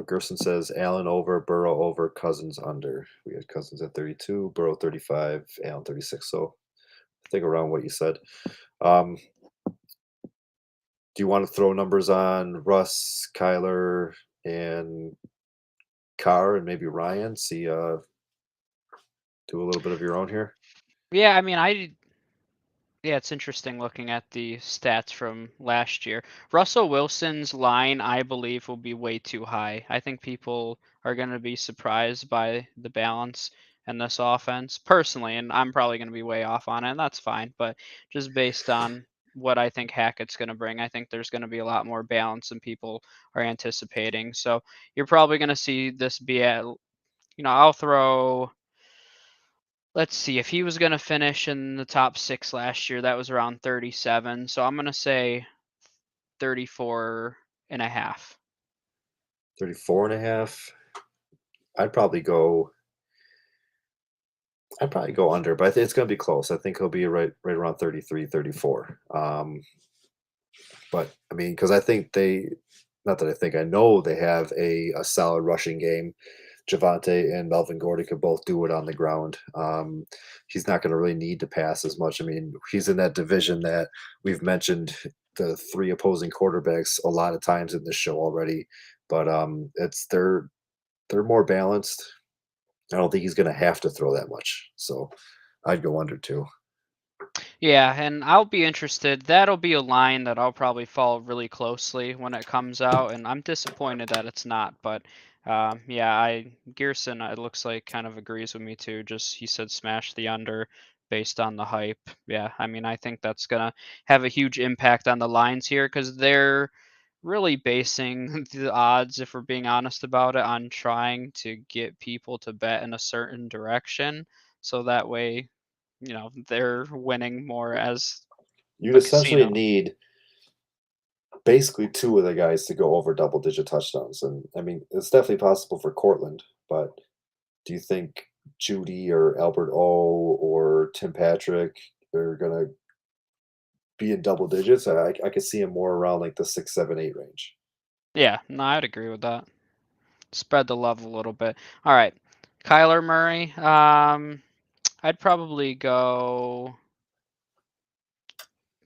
Gerson says Allen over, Burrow over, Cousins under. We had Cousins at 32, Burrow 35, Allen 36. So I think around what you said. Um, do you want to throw numbers on Russ, Kyler, and Carr, and maybe Ryan? See, do a little bit of your own here. yeah, I mean, yeah, it's interesting looking at the stats from last year. Russell Wilson's line, I believe, will be way too high. I think people are going to be surprised by the balance in this offense, personally, and I'm probably going to be way off on it, and that's fine. But just based on what I think Hackett's going to bring, I think there's going to be a lot more balance than people are anticipating. So you're probably going to see this be at, I'll throw. Let's see, if he was going to finish in the top 6 last year, that was around 37. So I'm going to say 34 and a half. 34 and a half. I'd probably go I'd probably go under, but I think it's going to be close. I think he'll be right around 33, 34. But I mean, because I think not that I think, I know they have a solid rushing game. Javante and Melvin Gordon could both do it on the ground. He's not going to really need to pass as much. I mean, he's in that division that we've mentioned the 3 opposing quarterbacks a lot of times in this show already. But it's they're more balanced. I don't think he's going to have to throw that much. So I'd go under 2. Yeah, and I'll be interested. That'll be a line that I'll probably follow really closely when it comes out, and I'm disappointed that it's not. But yeah, Gearson, it looks like kind of agrees with me too. Just he said smash the under based on the hype. Yeah, I mean I think that's gonna have a huge impact on the lines here because they're really basing the odds, if we're being honest about it, on trying to get people to bet in a certain direction, so that way they're winning more as You'd a essentially casino. need basically 2 of the guys to go over double-digit touchdowns, and, I mean, it's definitely possible for Cortland, but do you think Judy or Albert O or Tim Patrick are gonna be in double digits? I could see him more around, like, the 6, 7, 8 range. Yeah, no, I'd agree with that. Spread the love a little bit. All right. Kyler Murray. I'd probably go,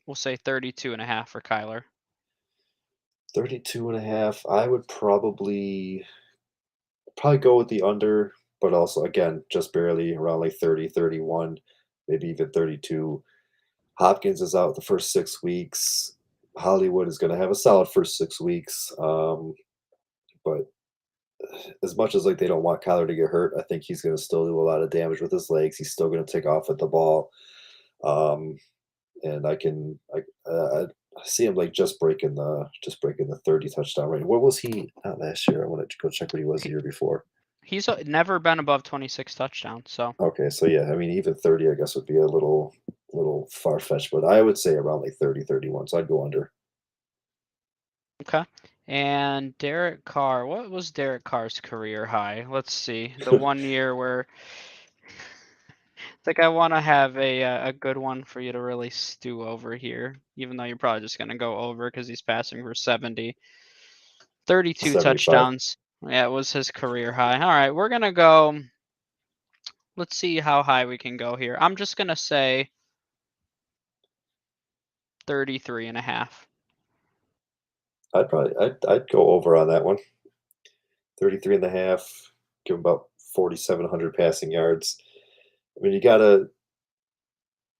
we'll say 32 and a half for Kyler. 32 and a half. I would probably go with the under, but also, again, just barely around, like, 30, 31, maybe even 32. Hopkins is out the first 6 weeks. Hollywood is going to have a solid first 6 weeks. But as much as like they don't want Kyler to get hurt, I think he's going to still do a lot of damage with his legs. He's still going to take off at the ball. Um, and I see him like just breaking the 30 touchdown rate. What was he not last year? I want to go check what he was the year before. He's never been above 26 touchdowns. So Okay, so yeah, I mean even 30 I guess would be a little far fetched, but I would say around like 30, 31. So I'd go under. okay. And Derek Carr, what was Derek Carr's career high? Let's see. The one year where it's like I want to have a good one for you to really stew over here, even though you're probably just gonna go over because he's passing for 70. 32 75. touchdowns. Yeah, it was his career high. All right, we're gonna go. Let's see how high we can go here. I'm just gonna say 33 and a half. I'd go over on that one. 33 and a half, give him about 4,700 passing yards. I mean, you gotta,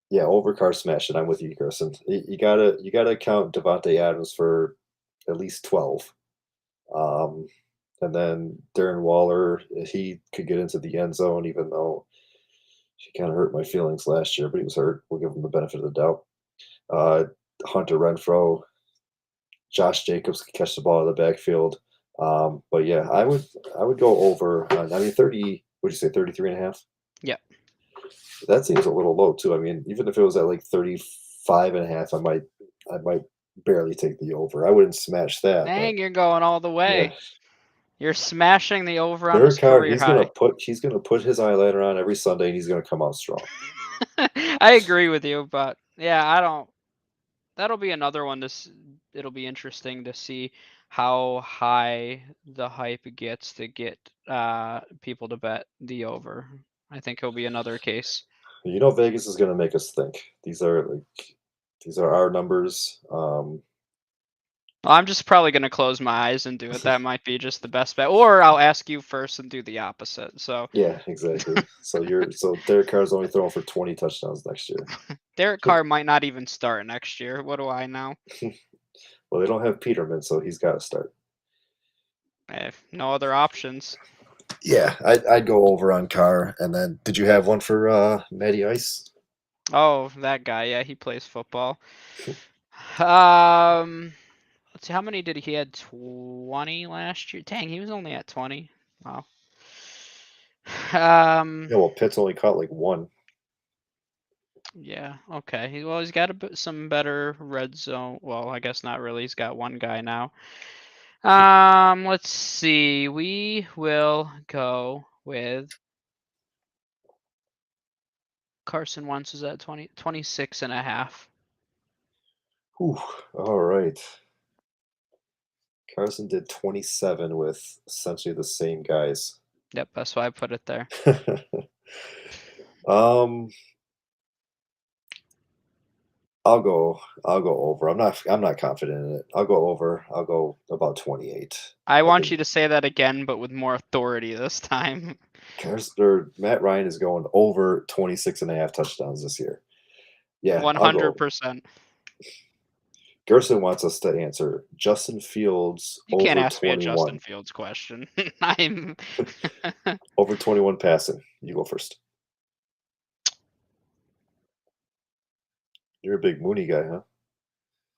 yeah, over car smash it. I'm with you, Carson. You gotta count Devontae Adams for at least 12. Um, and then Darren Waller, he could get into the end zone, even though he kind of hurt my feelings last year, but he was hurt. We'll give him the benefit of the doubt. Uh, Hunter Renfro, Josh Jacobs could catch the ball in the backfield. But yeah, I would go over. I mean, 30. Would you say 33 and a half? Yep. That seems a little low too. I mean, even if it was at like 35 and a half, I might barely take the over. I wouldn't smash that, but Dang, you're going all the yeah. way. You're smashing the over on his Derek Carr, career he's gonna high. put he's gonna put his eyeliner on every Sunday and he's gonna come out strong. I agree with you, but yeah, I don't. That'll be another one. It'll be interesting to see how high the hype gets to get people to bet the over. I think he'll be another case. You know, Vegas is gonna make us think. These are our numbers. Well, I'm just probably gonna close my eyes and do it. That might be just the best bet, or I'll ask you first and do the opposite. So Yeah, exactly. So Derek Carr's only throwing for 20 touchdowns next year. Derek Carr might not even start next year. What do I know? Well, they don't have Peterman, so he's got to start. No other options. Yeah, I'd go over on Carr. And then, did you have one for Matty Ice? Oh, that guy. Yeah, he plays football. Let's see. How many did he had? 20 last year. Dang, he was only at 20. Wow. Yeah, well, Pitt's only caught like one. Yeah. Okay. Well, he's got some better red zone. Well, I guess not really. He's got one guy now. Let's see. We will go with Carson Wentz is at 26 and a half. Whew, all right. Carson did 27 with essentially the same guys. Yep, that's why I put it there. um, I'll go over. I'm not confident in it. I'll go over. I'll go about 28. I I want think you to say that again, but with more authority this time. Matt Ryan is going over 26 and a half touchdowns this year. Yeah, I'll go over. 100%. Gerson wants us to answer Justin Fields You can't over ask me a Justin 21. Fields question. I'm Over 21 passing. You go first. You're a big Mooney guy, huh?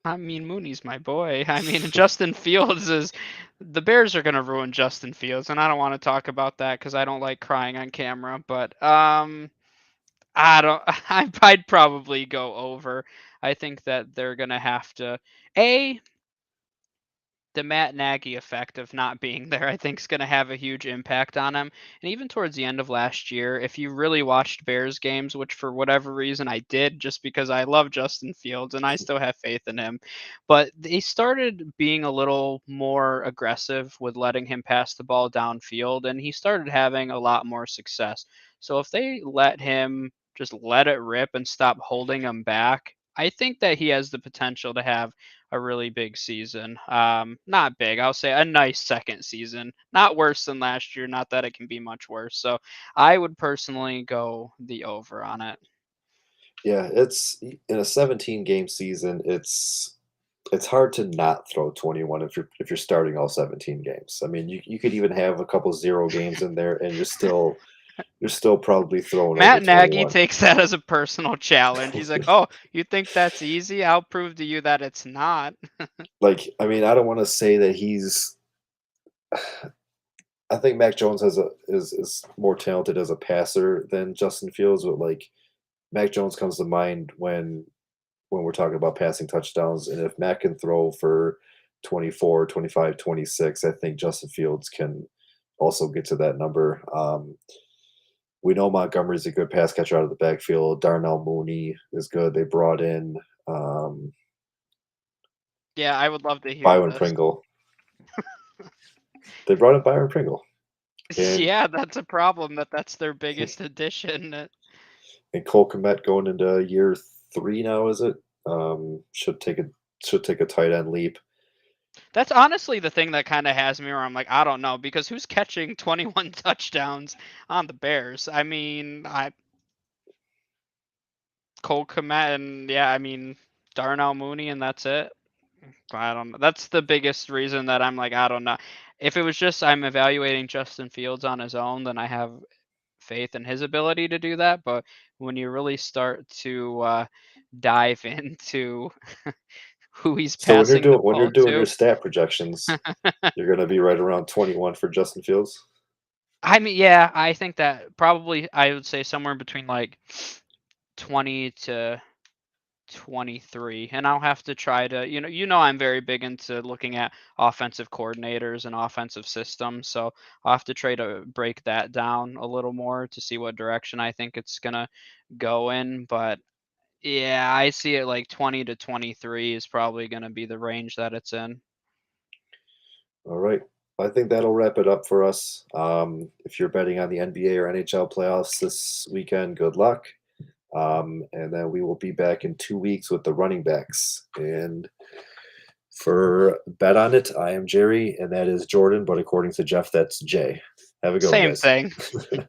I mean, Mooney's my boy. I mean, Justin Fields is the Bears are gonna ruin Justin Fields, and I don't want to talk about that because I don't like crying on camera. But I don't. I'd probably go over. I think that they're gonna have to the Matt Nagy effect of not being there, I think, is going to have a huge impact on him. And even towards the end of last year, if you really watched Bears games, which for whatever reason I did, just because I love Justin Fields and I still have faith in him, but they started being a little more aggressive with letting him pass the ball downfield, and he started having a lot more success. So if they let him just let it rip and stop holding him back, I think that he has the potential to have a really big season. Not big, I'll say a nice second season. Not worse than last year, not that it can be much worse. So I would personally go the over on it. Yeah, it's in a 17 game season, it's hard to not throw 21 if you're starting all 17 games. I mean, you could even have a couple 0 games in there and you're still probably throwing over Matt Nagy 21. takes that as a personal challenge. He's like, "Oh, you think that's easy? I'll prove to you that it's not." Like, I mean, I don't wanna say that I think Mac Jones is more talented as a passer than Justin Fields, but, like, Mac Jones comes to mind when we're talking about passing touchdowns, and if Mac can throw for 24, 25, 26, I think Justin Fields can also get to that number. We know Montgomery's a good pass catcher out of the backfield. Darnell Mooney is good. They brought in Yeah, I would love to hear Byron this. Pringle. They brought in Byron Pringle, and Yeah, that's a problem that's their biggest addition. and Cole Kmet going into year 3 now, is it? Should take a tight end leap. That's honestly the thing that kinda has me where I'm like, I don't know, because who's catching 21 touchdowns on the Bears? I mean, I Cole Kmet and yeah, I mean, Darnell Mooney and that's it. I don't know. That's the biggest reason that I'm like, I don't know. If it was just I'm evaluating Justin Fields on his own, then I have faith in his ability to do that. But when you really start to dive into who he's So when you're passing the doing when you're ball doing your to, stat projections, you're gonna be right around 21 for Justin Fields? I mean, yeah, I think that probably I would say somewhere between like 20 to 23, and I'll have to try to, I'm very big into looking at offensive coordinators and offensive systems, so I'll have to try to break that down a little more to see what direction I think it's gonna go in. But yeah, I see it like 20 to 23 is probably gonna be the range that it's in. All right. I think that'll wrap it up for us. If you're betting on the NBA or NHL playoffs this weekend, good luck. And then we will be back in 2 weeks with the running backs. And for Bet on It, I am Jerry, and that is Jordan. But according to Jeff, that's Jay. Have a good one, Same guys. thing.